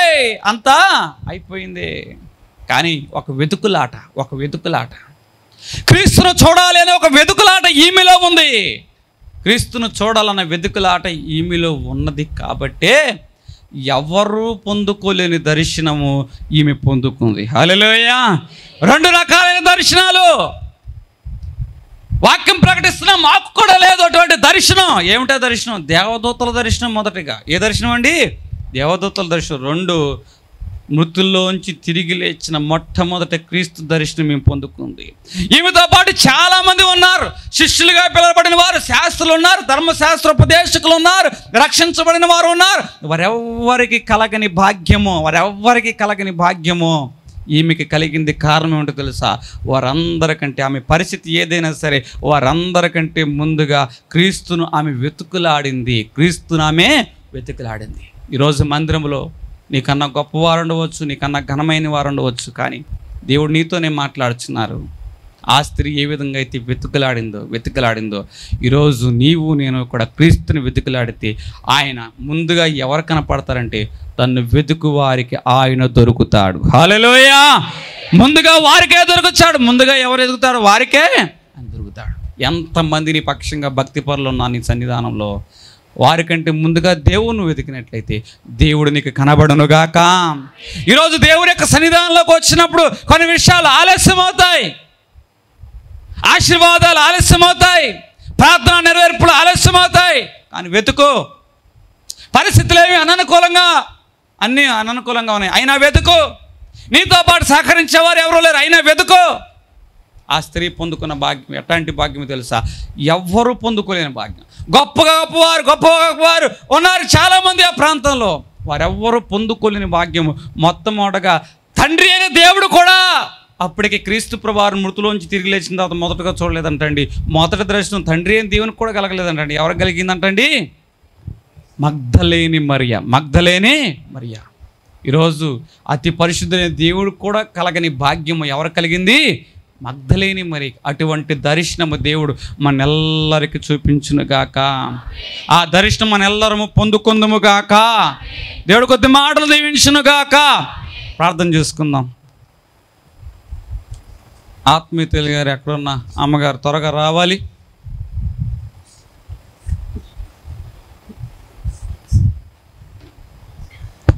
కానీ ఒక వెతుకులాట, క్రీస్తును చూడాలి అనే ఒక వెతుకులాట ఈమెలో ఉంది. క్రీస్తును చూడాలన్న వెతుకులాట ఈమెలో ఉన్నది కాబట్టే ఎవరు పొందుకోలేని దర్శనము ఈమె పొందుకుంది. హల్లెలూయా. 2 రకాలైన దర్శనాలు వాక్యం ప్రకటిస్తున్నా, మాకు కూడా లేదు అటువంటి దర్శనం. ఏమిటా దర్శనం? దేవదూతల దర్శనం. మొదటిగా ఏ దర్శనం అండి? దేవదూతల దర్శనం. 2 మృతుల్లోంచి తిరిగి లేచిన మొట్టమొదటి క్రీస్తు దర్శనం మేము పొందుకుంది. ఈమెతో పాటు చాలామంది ఉన్నారు, శిష్యులుగా పిలువబడిన వారు, శాస్త్రులు ఉన్నారు, ధర్మశాస్త్ర ఉపదేశకులు ఉన్నారు, రక్షించబడిన వారు ఉన్నారు. వారెవ్వరికి కలగని భాగ్యమో ఈమెకి కలిగింది. కారణం ఏంటో తెలుసా? వారందరికంటే, ఆమె పరిస్థితి ఏదైనా సరే, వారందరికంటే ముందుగా క్రీస్తును ఆమె వెతుకులాడింది, క్రీస్తును ఆమె వెతుకులాడింది. ఈరోజు మందిరంలో నీకన్నా గొప్పవారు ఉండవచ్చు, నీకన్నా ఘనమైన వారు ఉండవచ్చు, కానీ దేవుడు నీతోనే మాట్లాడుతున్నారు. ఆ స్త్రీ ఏ విధంగా అయితే వెతుకులాడిందో ఈరోజు నీవు నేను కూడా క్రీస్తుని వెతుకులాడితే ఆయన ముందుగా ఎవరు కనపడతారంటే తను వెతుకు వారికి ఆయన దొరుకుతాడు. హల్లెలూయా! ముందుగా వారికే దొరుకుతాడు. ముందుగా ఎవరు ఎదుగుతారో వారికే ఆయన దొరుకుతాడు. ఎంతమంది నీ పక్షంగా భక్తి పరులు ఉన్నా నీ సన్నిధానంలో, వారికంటే ముందుగా దేవుని వెతికినట్లయితే దేవుడు నీకు కనబడునుగాక. ఈరోజు దేవుడి యొక్క సన్నిధానంలోకి వచ్చినప్పుడు కొన్ని విషయాలు ఆలస్యం అవుతాయి, ఆశీర్వాదాలు ఆలస్యమవుతాయి, ప్రార్థన నెరవేర్పులు ఆలస్యమవుతాయి. కానీ వెతుకు. పరిస్థితులు ఏమి అన్నీ అననుకూలంగా ఉన్నాయి, అయినా వెతుకు. నీతో పాటు సహకరించేవారు ఎవరూ లేరు, అయినా వెతుకు. ఆ స్త్రీ పొందుకున్న భాగ్యం ఎట్లాంటి భాగ్యం తెలుసా? ఎవ్వరూ పొందుకోలేని భాగ్యం. గొప్పవారు ఉన్నారు చాలామంది ఆ ప్రాంతంలో, వారెవ్వరూ పొందుకోలేని భాగ్యము. మొట్టమొదటగా తండ్రి అయిన దేవుడు కూడా అప్పటికి క్రీస్తు ప్రభువారు మృతులోంచి తిరిగి లేచిన తర్వాత మొదటగా చూడలేదంటండి. మొదటి దర్శనం తండ్రి అయిన దేవునికి కూడా కలగలేదంటండి. ఎవరికి కలిగిందంటండి? మగ్ధలేని మరియ. ఈరోజు అతి పరిశుద్ధమైన దేవుడు కూడా కలగని భాగ్యము ఎవరు కలిగింది? మగ్ధలేని మరి. అటువంటి దర్శనము దేవుడు మనెల్లరికి చూపించునుగాక. ఆ దర్శనం మనెల్లరము పొందుకుందుముగాక. దేవుడు కొద్ది మాటలు దీవించునుగాక. ప్రార్థన చేసుకుందాం. ఆత్మీయులు గారు ఎక్కడున్నా అమ్మగారు త్వరగా రావాలి.